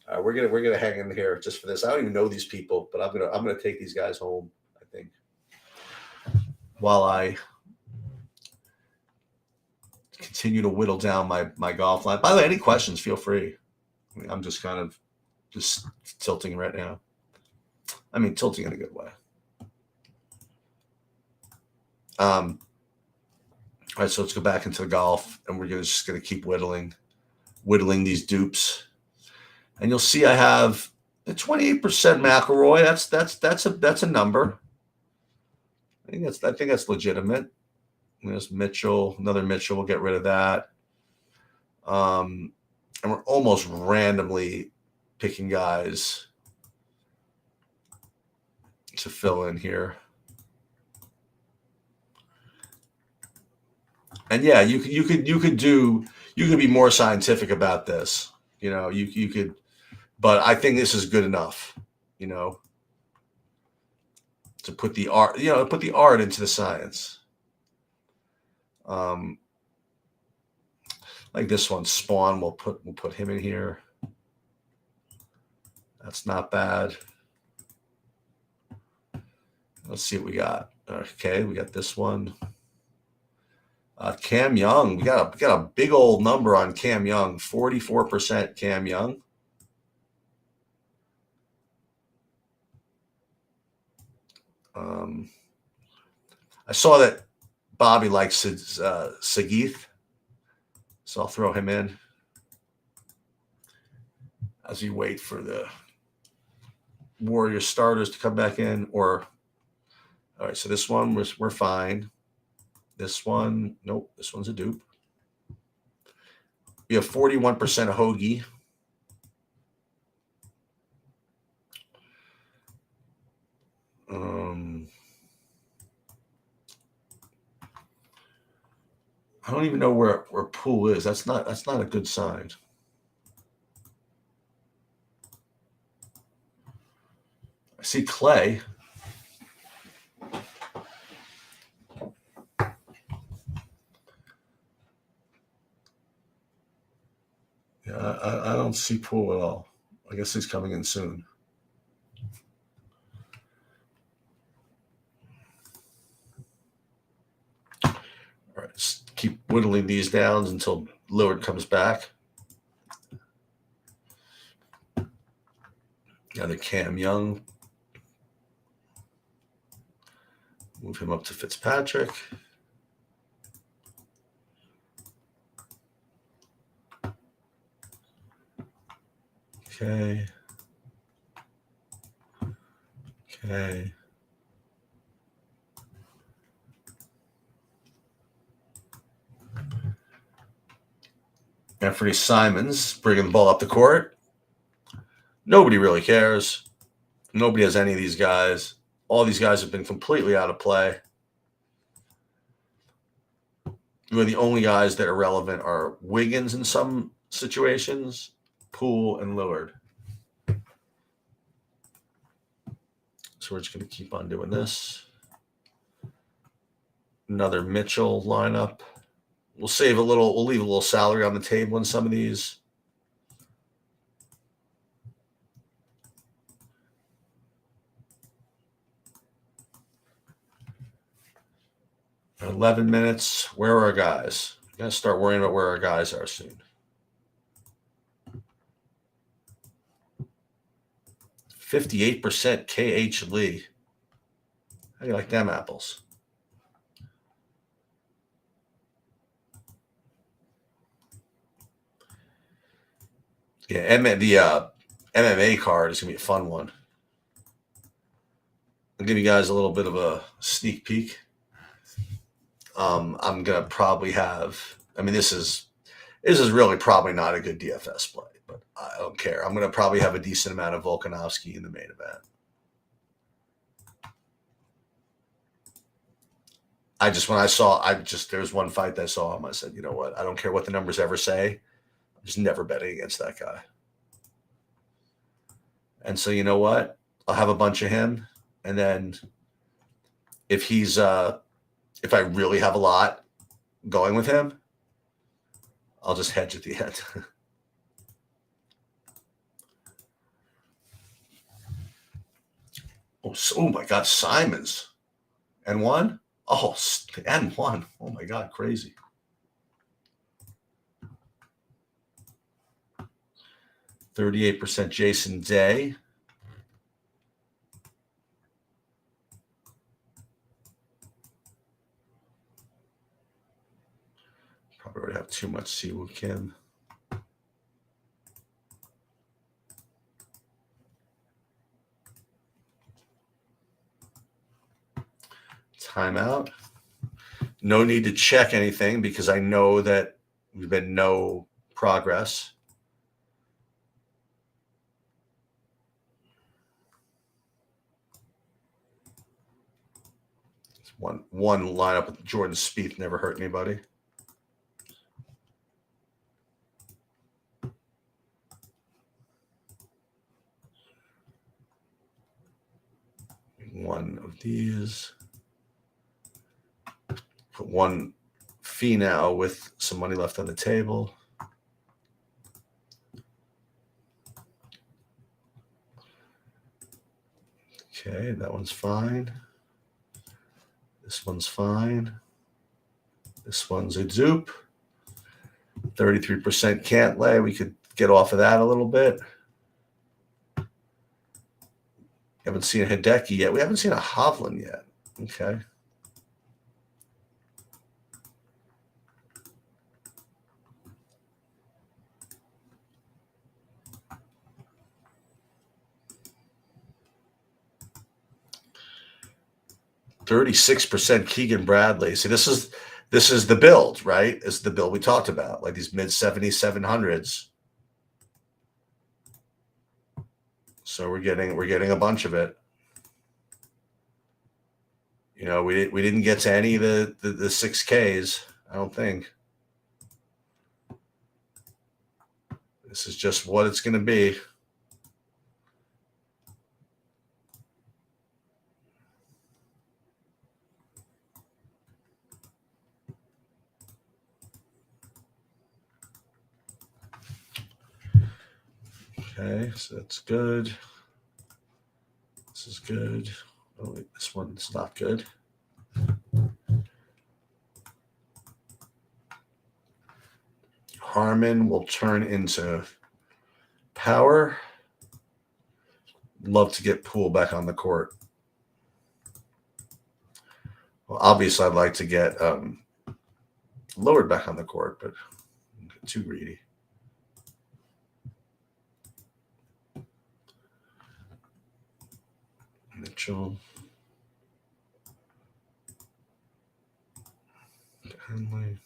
All right, we're gonna hang in here just for this. I don't even know these people, but I'm gonna take these guys home, I think. While I continue to whittle down my golf line. By the way, any questions, feel free. I mean, I'm just kind of just tilting right now. I mean, tilting in a good way. All right, so let's go back into the golf, and we're just going to keep whittling these dupes. And you'll see I have a 28% McIlroy. That's a number. I think that's legitimate. There's Mitchell, another Mitchell. We'll get rid of that. And we're almost randomly picking guys to fill in here. And yeah, you could be more scientific about this. You could, but I think this is good enough. To put the art, put the art into the science. Like this one, Spawn. We'll put him in here. That's not bad. Let's see what we got. Okay, we got this one. Cam Young. We got a big old number on Cam Young. 44% Cam Young. I saw that Bobby likes Sagith, so I'll throw him in as we wait for the Warrior starters to come back in. All right, so this one we're fine. This one, nope, this one's a dupe. We have 41% of Hoagie. I don't even know where Poole is. That's not a good sign. I see Clay. Yeah, I don't see Poole at all. I guess he's coming in soon. All right, let's keep whittling these down until Lillard comes back. Another Cam Young. Move him up to Fitzpatrick. Okay. Anthony Simons bringing the ball up the court. Nobody really cares. Nobody has any of these guys. All these guys have been completely out of play. The only guys that are relevant are Wiggins in some situations, Poole, and Lillard. So we're just going to keep on doing this. Another Mitchell lineup. We'll leave a little salary on the table in some of these. At 11 minutes. Where are our guys? We got to start worrying about where our guys are soon. 58% KH Lee. How do you like them apples? Yeah, the MMA card is going to be a fun one. I'll give you guys a little bit of a sneak peek. I'm going to probably have, this is really probably not a good DFS play, but I don't care. I'm going to probably have a decent amount of Volkanovski in the main event. There was one fight that I saw him. I said, you know what? I don't care what the numbers ever say. I'm just never betting against that guy. And so, you know what? I'll have a bunch of him. And then if I really have a lot going with him, I'll just hedge at the end. Oh my God, Simons. And one? Oh, and one. Oh my God, crazy. %, Jason Day. Probably already have too much Siwoo Kim. Timeout. No need to check anything because I know that we've been no progress. One lineup with Jordan Spieth never hurt anybody. One of these. Put one fee now with some money left on the table. Okay, that one's fine. This one's fine. This one's a dupe. 33% can't lay. We could get off of that a little bit. Haven't seen a Hideki yet. We haven't seen a Hovland yet. Okay. %36% Keegan Bradley. See, this is the build, right? This is the build we talked about, like these mid 70s, 700s. So we're getting a bunch of it. You know, we didn't get to any of the 6Ks, I don't think. This is just what it's going to be. Okay, so that's good. This is good. Oh, wait, this one's not good. Harmon will turn into Power. Love to get Poole back on the court. Well, obviously, I'd like to get Lillard back on the court, but I'm too greedy. Mitchell. Henley.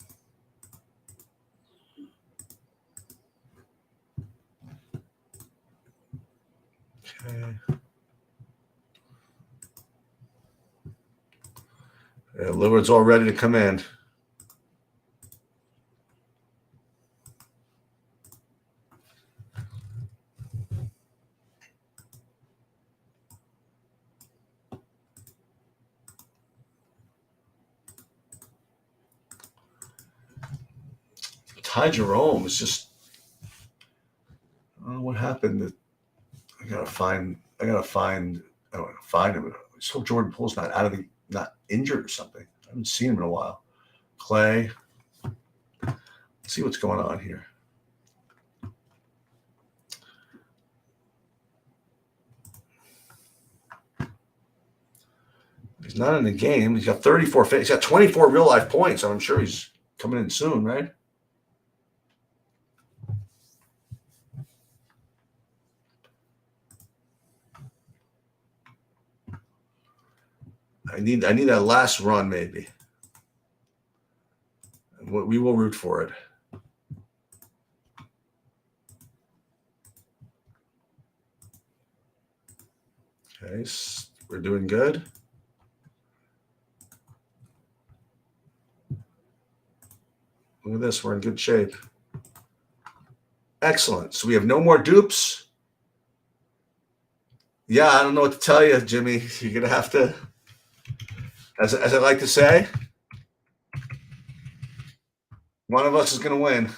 Okay. Yeah, Lillard's all ready to come in. Ty Jerome is just, I don't know what happened. I gotta find him. I just hope Jordan Poole's not injured or something. I haven't seen him in a while. Clay. Let's see what's going on here. He's not in the game. He's got 34. He's got 24 real life points. I'm sure he's coming in soon, right? I need that last run, maybe. We will root for it. Okay, we're doing good. Look at this. We're in good shape. Excellent. So we have no more dupes. Yeah, I don't know what to tell you, Jimmy. You're going to have to, as I like to say, one of us is going to win.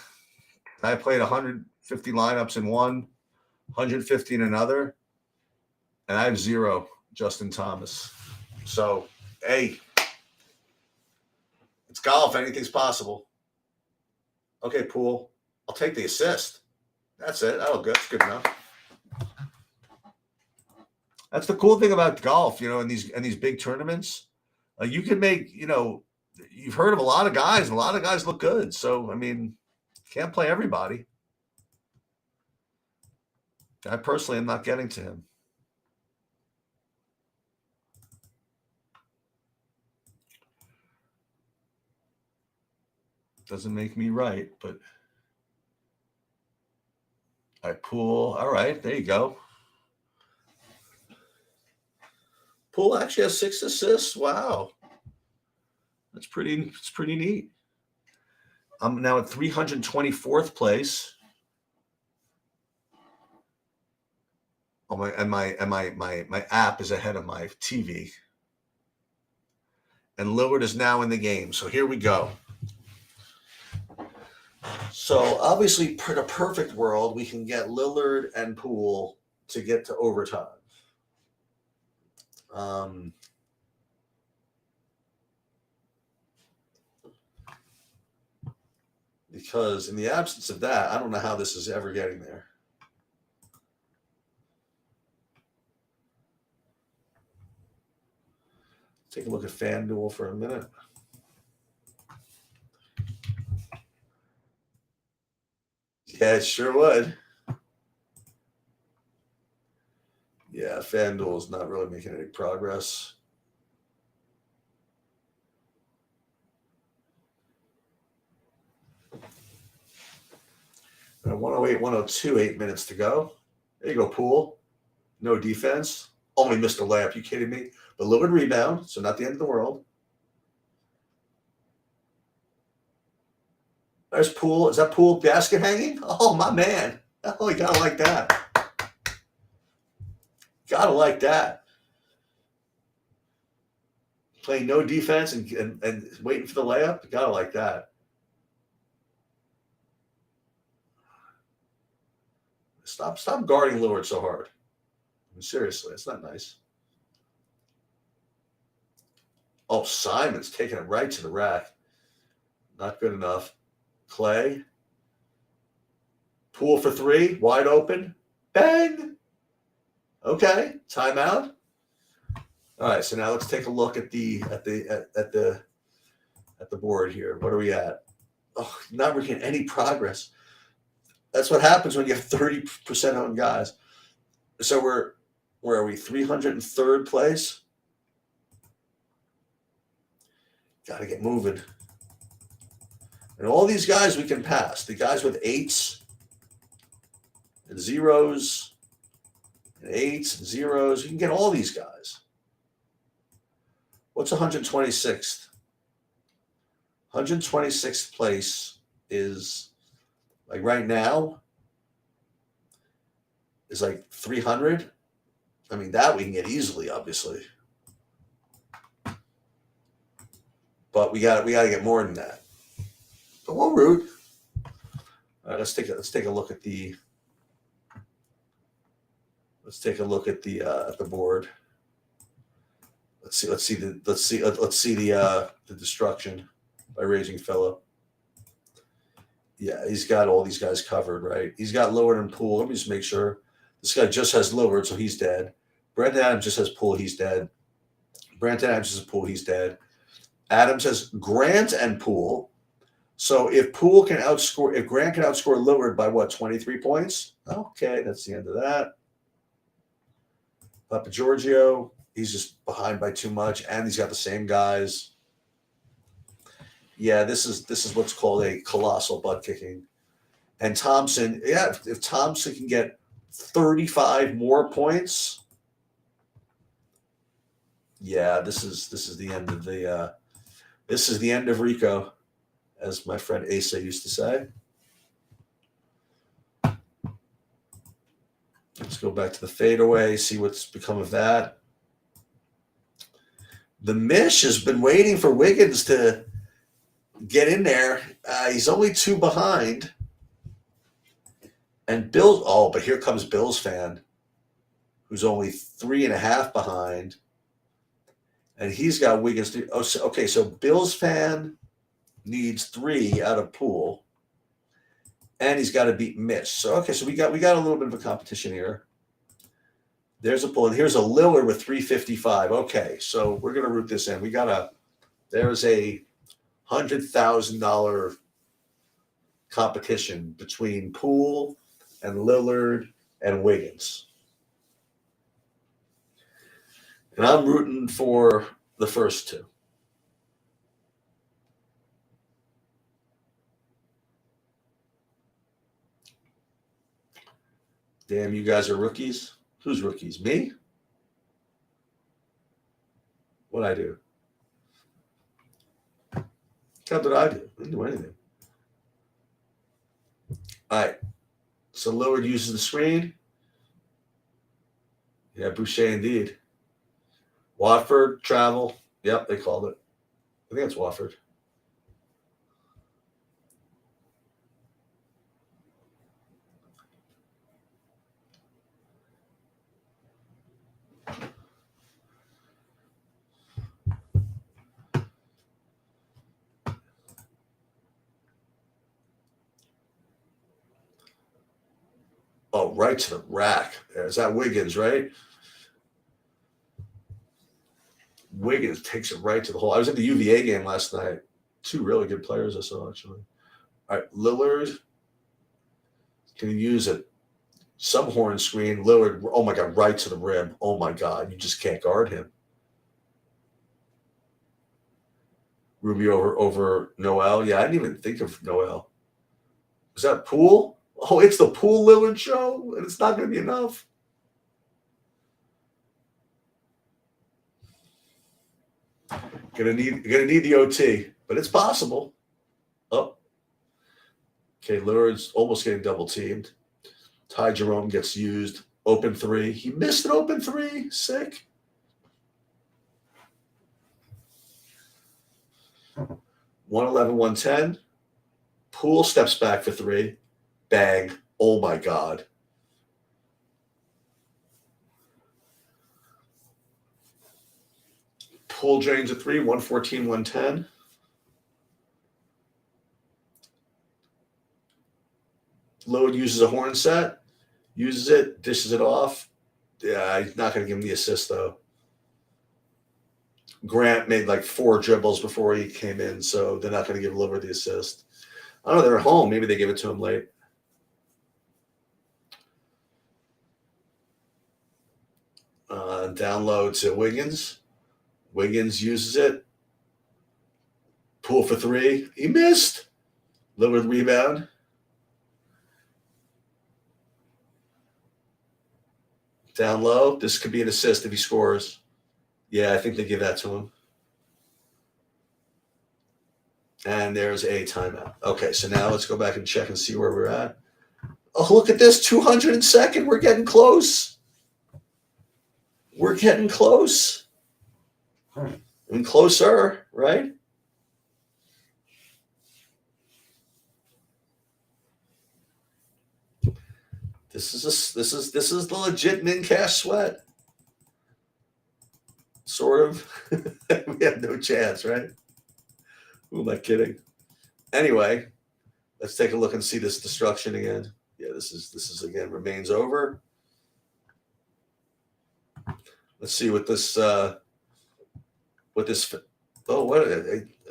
I played 150 lineups in one, 150 in another, and I have 0 Justin Thomas. So, hey, it's golf. Anything's possible. Okay, Poole. I'll take the assist. That's it. That'll good. That's good enough. That's the cool thing about golf, in these big tournaments. You can make, you've heard of a lot of guys, and a lot of guys look good. So, I mean, can't play everybody. I personally am not getting to him. doesn't make me right, but I Poole. All right, there you go. Poole actually has 6 assists. Wow, that's pretty. It's pretty neat. I'm now at 324th place. Oh my app is ahead of my TV. And Lillard is now in the game. So here we go. So obviously, for the perfect world, we can get Lillard and Poole to get to overtime. Because in the absence of that, I don't know how this is ever getting there. Take a look at FanDuel for a minute. Yeah, it sure would. Yeah, FanDuel is not really making any progress. At 108, 102, 8 minutes to go. There you go, Poole. No defense. Only missed a layup. You kidding me? But Lillard rebound, so not the end of the world. There's Poole. Is that Poole basket hanging? Oh, my man. Oh, you gotta like that. Gotta like that. Playing no defense and waiting for the layup. You gotta like that. Stop guarding Lillard so hard. I mean, seriously, it's not nice. Oh, Simon's taking it right to the rack. Not good enough. Clay. Poole for 3. Wide open. Bang. Okay. Timeout. All right. So now let's take a look at the board here. What are we at? Oh, not making any progress. That's what happens when you have 30% owned guys. So where are we? 303rd place. Got to get moving. And all these guys we can pass. The guys with 8s and 0s and 8s and 0s. You can get all these guys. What's 126th? 126th place is, like right now, is like 300. I mean, that we can get easily, obviously. But we got to get more than that. But we'll root. All right, let's take a look at the board. Let's see the destruction by Raging Phillip. Yeah, he's got all these guys covered, right? He's got Lillard and Poole. Let me just make sure. This guy just has Lillard, so he's dead. Brandon Adams just has Poole, he's dead. Brandon Adams has Poole, he's dead. Adams has Grant and Poole. So if Grant can outscore Lillard by what, 23 points? Okay, that's the end of that. Papa Giorgio, he's just behind by too much, and he's got the same guys. Yeah, this is what's called a colossal butt kicking. And Thompson, yeah, if Thompson can get 35 more points, yeah, this is the end of this is the end of Rico, as my friend Asa used to say. Let's go back to the fadeaway, see what's become of that. The Mish has been waiting for Wiggins to get in there. He's only 2 behind. And but here comes Bills fan, who's only 3.5 behind. And he's got Wiggins. So Bills fan needs 3 out of Poole. And he's got to beat Mish. So we got a little bit of a competition here. There's a Poole, and here's a Lillard with 355. Okay, so we're gonna root this in. There's a $100,000 competition between Poole and Lillard and Wiggins. And I'm rooting for the first 2. Damn, you guys are rookies. Who's rookies? Me? What'd I do? What did I do? I didn't do anything. All right. So Lillard uses the screen. Yeah, Boucher indeed. Watford, travel. Yep, they called it. I think it's Watford. Oh, right to the rack. Is that Wiggins, right? Wiggins takes it right to the hole. I was at the UVA game last night. Two really good players I saw, actually. All right, Lillard can use a subhorn screen. Lillard, oh my God, right to the rim. Oh my God, you just can't guard him. Ruby over Noel. Yeah, I didn't even think of Noel. Is that Poole? Oh, it's the Poole Lillard show, and it's not going to be enough. Gonna need the OT, but it's possible. Oh, okay. Lillard's almost getting double teamed. Ty Jerome gets used. Open three. He missed an open three. Sick. 111, 110. Poole steps back for three. Bang. Oh my God. Poole drains a three. 114, 110. Lillard uses a horn set. Uses it. Dishes it off. Yeah, he's not going to give him the assist, though. Grant made like 4 dribbles before he came in, so they're not going to give Lillard the assist. I don't know. They're at home. Maybe they give it to him late. Down low to Wiggins. Wiggins uses it. Poole for three. He missed. Lillard rebound. Down low. This could be an assist if he scores. Yeah, I think they give that to him. And there's a timeout. Okay, so now let's go back and check and see where we're at. Oh, look at this. 202nd. We're getting close. We're getting close. And closer, right? This is the legit min cash sweat. Sort of. We have no chance, right? Who am I kidding? Anyway, let's take a look and see this destruction again. Yeah, this is again remains over. Let's see what this oh, what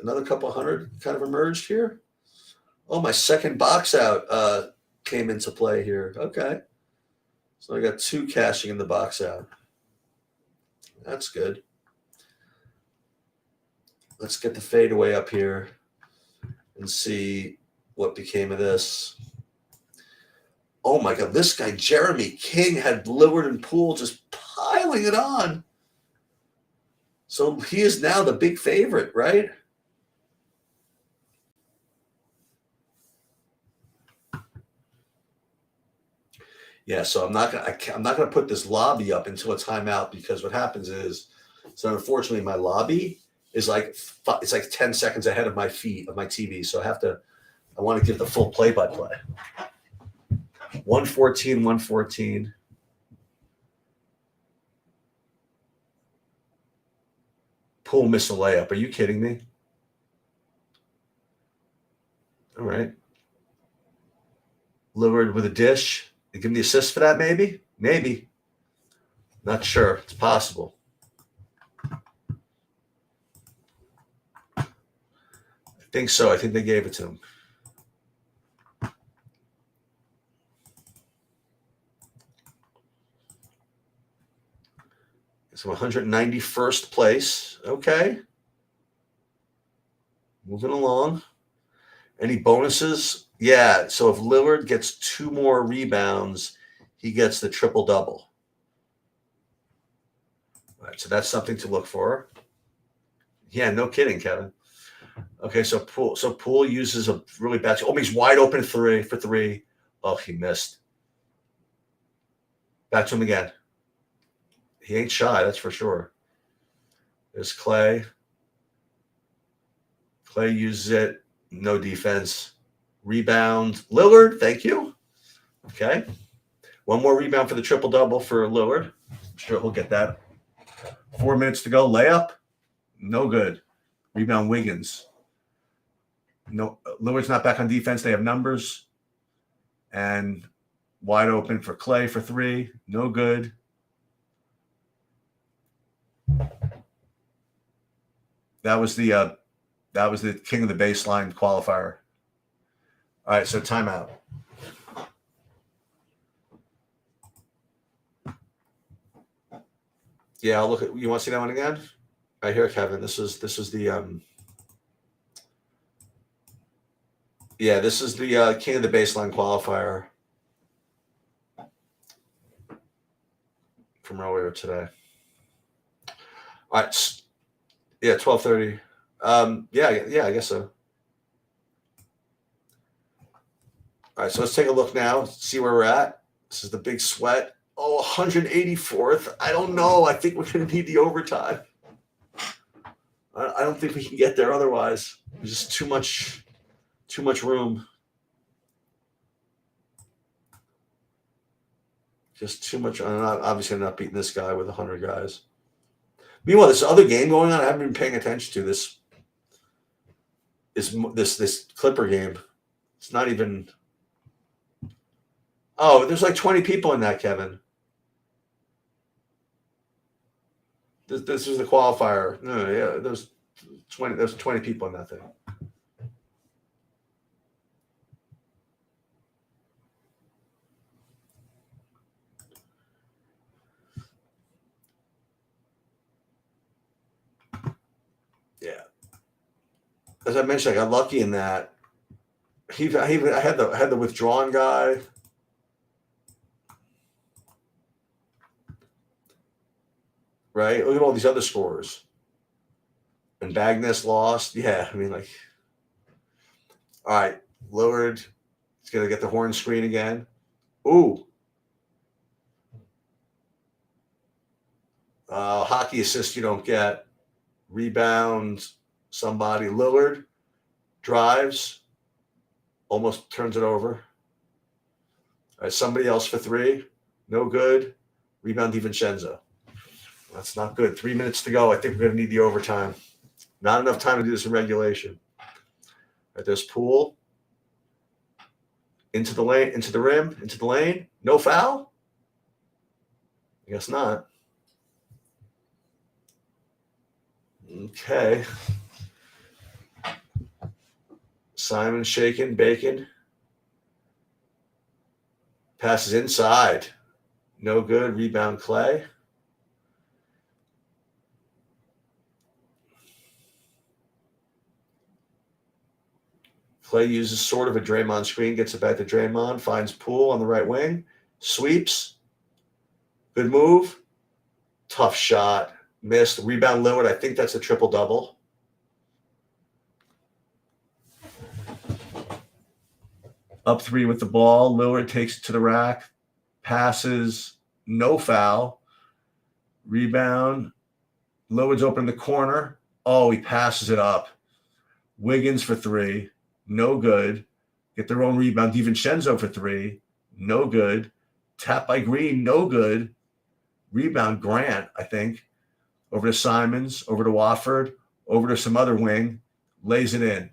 another couple hundred kind of emerged here. Oh, my second box out came into play here. Okay. So I got 2 cashing in the box out. That's good. Let's get the fadeaway up here and see what became of this. Oh my God, this guy, Jeremy King, had Lillard and Poole just piling it on. So he is now the big favorite, right? Yeah, so I'm not gonna put this lobby up until a timeout, because what happens is, so unfortunately my lobby is it's like 10 seconds ahead of my feed of my TV, so I want to give the full play-by-play. 114, 114. Poole missed a layup. Are you kidding me? All right. Lillard with a dish. They give him the assist for that, maybe? Maybe. Not sure. It's possible. I think so. I think they gave it to him. So 191st place. Okay. Moving along. Any bonuses? Yeah. So if Lillard gets 2 more rebounds, he gets the triple double. All right, so that's something to look for. Yeah, no kidding, Kevin. Okay, so Poole uses a really bad. Oh, he's wide open for three. Oh, he missed. Back to him again. He ain't shy, that's for sure. There's Clay. Clay uses it. No defense. Rebound. Lillard, thank you. Okay. One more rebound for the triple-double for Lillard. I'm sure he'll get that. 4 minutes to go. Layup. No good. Rebound Wiggins. No, Lillard's not back on defense. They have numbers. And wide open for Clay for three. No good. That was the king of the baseline qualifier. All right, so timeout. Yeah, I'll look at. You want to see that one again? Right here, Kevin. This is the Yeah, this is the king of the baseline qualifier from earlier today. All right. Yeah, 12:30. Yeah, I guess so. All right, so let's take a look now, see where we're at. This is the big sweat. Oh, 184th. I don't know. I think we're going to need the overtime. I don't think we can get there otherwise. There's just too much room. Just too much. Obviously, I'm not beating this guy with 100 guys. Meanwhile, this other game going on, I haven't been paying attention to this Clipper game. It's not even. Oh, there's like 20 people in that, Kevin. This is the qualifier. No, yeah, there's 20 people in that thing. Yeah. As I mentioned, I got lucky in that. I had the withdrawn guy. Right? Look at all these other scores. And Bagness lost. Yeah, I mean, like. All right, Lillard is going to get the horn screen again. Ooh. Hockey assist you don't get. Rebound, somebody. Lillard drives. Almost turns it over. All right, somebody else for three. No good. Rebound DiVincenzo. That's not good. 3 minutes to go. I think we're going to need the overtime. Not enough time to do this in regulation. All right, there's Poole. Into the lane, into the rim, into the lane. No foul? I guess not. Okay. Simon shaking, bacon. Passes inside. No good. Rebound Clay. Clay uses sort of a Draymond screen, gets it back to Draymond, finds Poole on the right wing, sweeps. Good move. Tough shot. Missed. Rebound Lillard. I think that's a triple-double. Up three with the ball. Lillard takes it to the rack. Passes. No foul. Rebound. Lillard's open in the corner. Oh, he passes it up. Wiggins for three. No good. Get their own rebound. DiVincenzo for three. No good. Tap by Green. No good. Rebound Grant, I think. Over to Simons. Over to Wofford. Over to some other wing. Lays it in.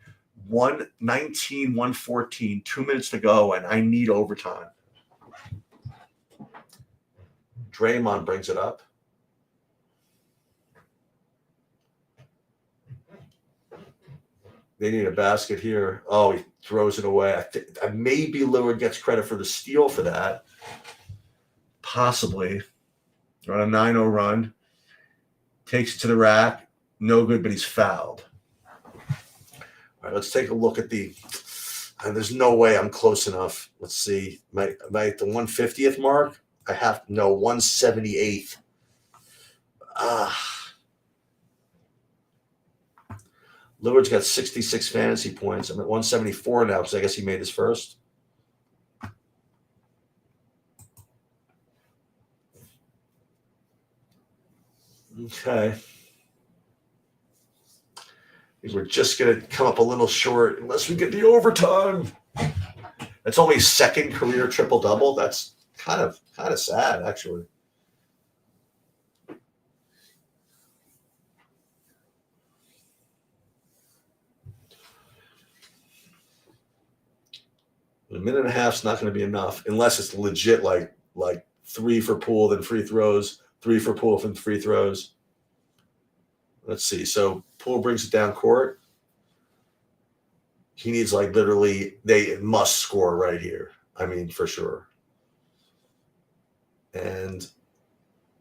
119, 114. 2 minutes to go, and I need overtime. Draymond brings it up. They need a basket here. Oh, he throws it away. Maybe Lillard gets credit for the steal for that. Possibly. They're on a 9-0 run. Takes it to the rack. No good, but he's fouled. All right, let's take a look at the And there's no way I'm close enough. Let's see. Am I at the 150th mark? I have no 178th. Lillard's got 66 fantasy points. I'm at 174 now because I guess he made his first. Okay. We're just going to come up a little short unless we get the overtime. That's only second career triple-double. That's kind of sad, actually. A minute and a half is not going to be enough unless it's legit like 3 for Poole, then free throws, 3 for Poole, then free throws. Let's see. So Poole brings it down court. He needs literally, they must score right here. I mean, for sure. And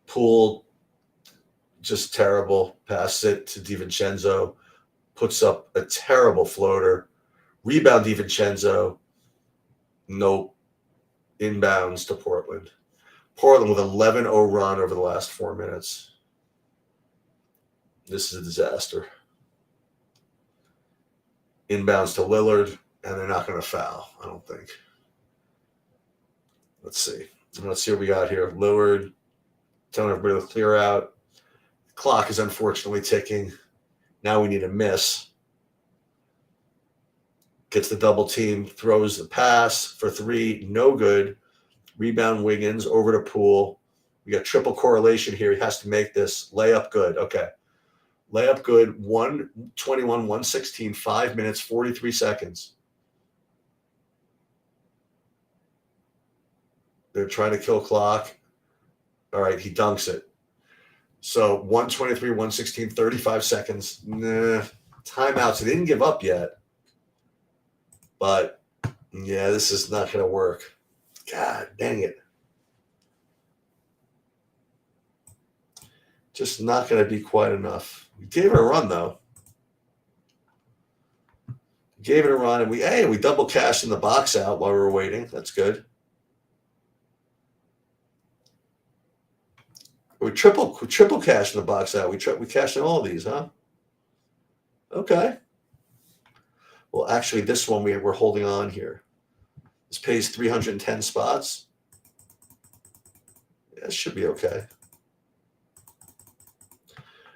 Poole, just terrible. Pass it to DiVincenzo. Puts up a terrible floater. Rebound DiVincenzo. Nope. Inbounds to Portland. Portland with 11-0 run over the last 4 minutes. This is a disaster. Inbounds to Lillard, and they're not going to foul, I don't think. Let's see. Let's see what we got here. Lillard, telling everybody to clear out. The clock is unfortunately ticking. Now we need a miss. Gets the double team, throws the pass for 3, no good. Rebound Wiggins, over to Poole. We got triple correlation here. He has to make this. Layup good. Okay. Layup good. 121, 116, 5 minutes, 43 seconds. They're trying to kill clock. All right, he dunks it. So 123, 116, 35 seconds. Nah, timeout. So they didn't give up yet. But, yeah, this is not going to work. God dang it. Just not going to be quite enough. We gave it a run, though. Gave it a run, and we double cashed in the box out while we were waiting. That's good. We triple cashed in the box out. We cashed in all of these, huh? Okay. Well, actually, this one we're holding on here. This pays 310 spots. Yeah, it should be okay.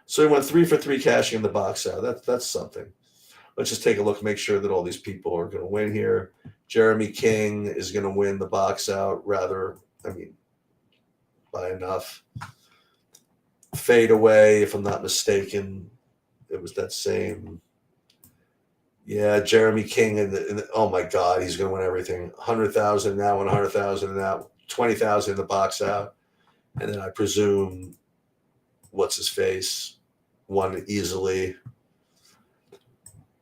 So we went 3 for 3 cashing in the box out. That's something. Let's just take a look, make sure that all these people are going to win here. Jeremy King is going to win the box out by enough. Fade away, if I'm not mistaken. It was that same. Yeah, Jeremy King and oh my God, he's going to win everything. 100,000 now, 100,000 now, 20,000 in the box out, and then I presume, what's his face, won easily.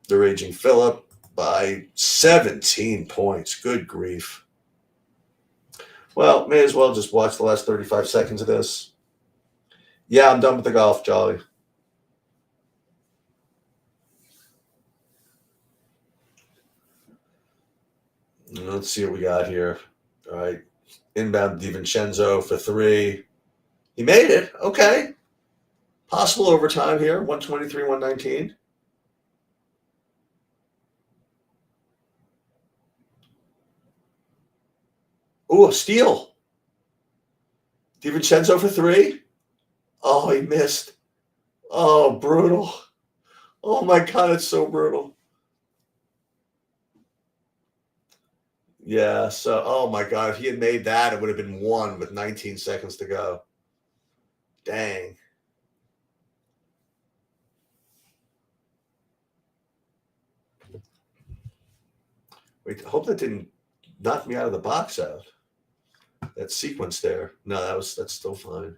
The Raging Phillip by 17 points. Good grief. Well, may as well just watch the last 35 seconds of this. Yeah, I'm done with the golf, Jolly. Let's see what we got here. All right. Inbound DiVincenzo for 3. He made it. Okay. Possible overtime here. 123, 119. Ooh, a steal. DiVincenzo for 3. Oh, he missed. Oh, brutal. Oh, my God, it's so brutal. Yeah, so, oh, my God, if he had made that, it would have been 1 with 19 seconds to go. Dang. Wait, I hope that didn't knock me out of the box out. That sequence there. No, that's still fine.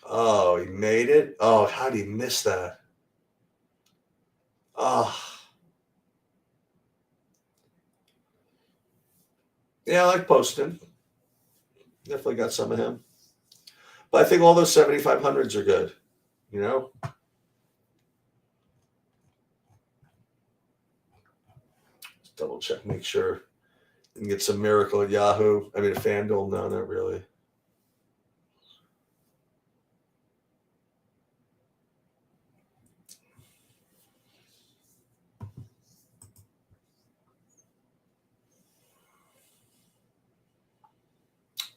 Oh, he made it? Oh, how did he miss that? Oh. Yeah, I like Poston. Definitely got some of him. But I think all those 7,500s are good, you know? double check, make sure. And get some miracle at Yahoo. I mean, a FanDuel. No, not really.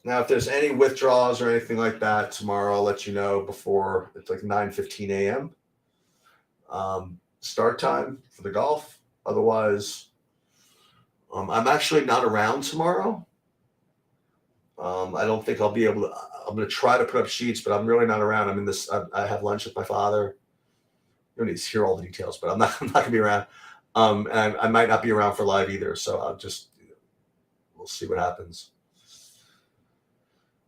Now, if there's any withdrawals or anything like that tomorrow, I'll let you know before it's like 9:15 a.m. Start time for the golf. Otherwise, I'm actually not around tomorrow. I don't think I'll be able to. I'm going to try to put up sheets, but I'm really not around. I'm in this. I have lunch with my father. You don't need to hear all the details, but I'm not. I'm not going to be around. And I might not be around for live either. So I'll just. We'll see what happens.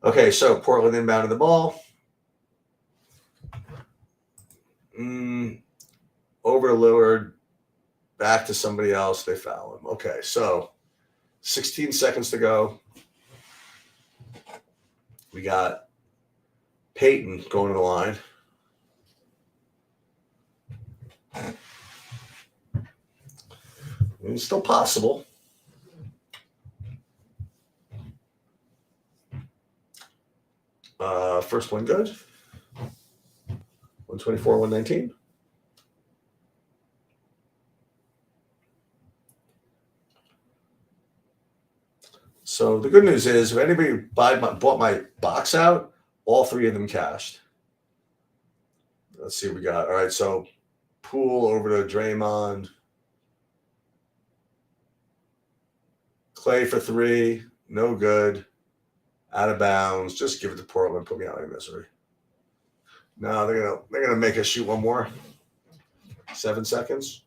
Okay, so Portland inbounded the ball. Over to Lillard, back to somebody else. They foul him. Okay, so 16 seconds to go. We got Peyton going to the line. It's still possible. First one good. 124, 119. So the good news is, if anybody bought my box out, all three of them cashed. Let's see what we got. All right, so Poole over to Draymond. Clay for three, no good. Out of bounds. Just give it to Portland. Put me out of misery. No, they're gonna make us shoot one more. 7 seconds.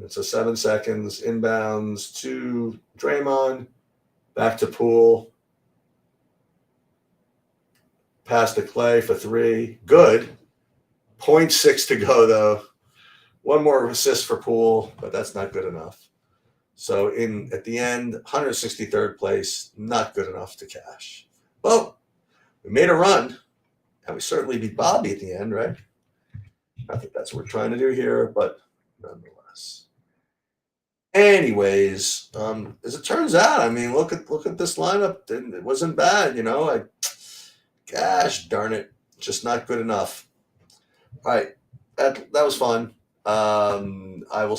It's a 7 seconds. Inbounds to Draymond. Back to Poole. Pass to Clay for three. Good. 0.6 to go though. One more assist for Poole, but that's not good enough. So at the end, 163rd place, not good enough to cash. Well, we made a run, and we certainly beat Bobby at the end, right? I think that's what we're trying to do here, but nonetheless. Anyways, as it turns out, I mean, look at this lineup. It wasn't bad, gosh darn it, just not good enough. All right, that was fun. I will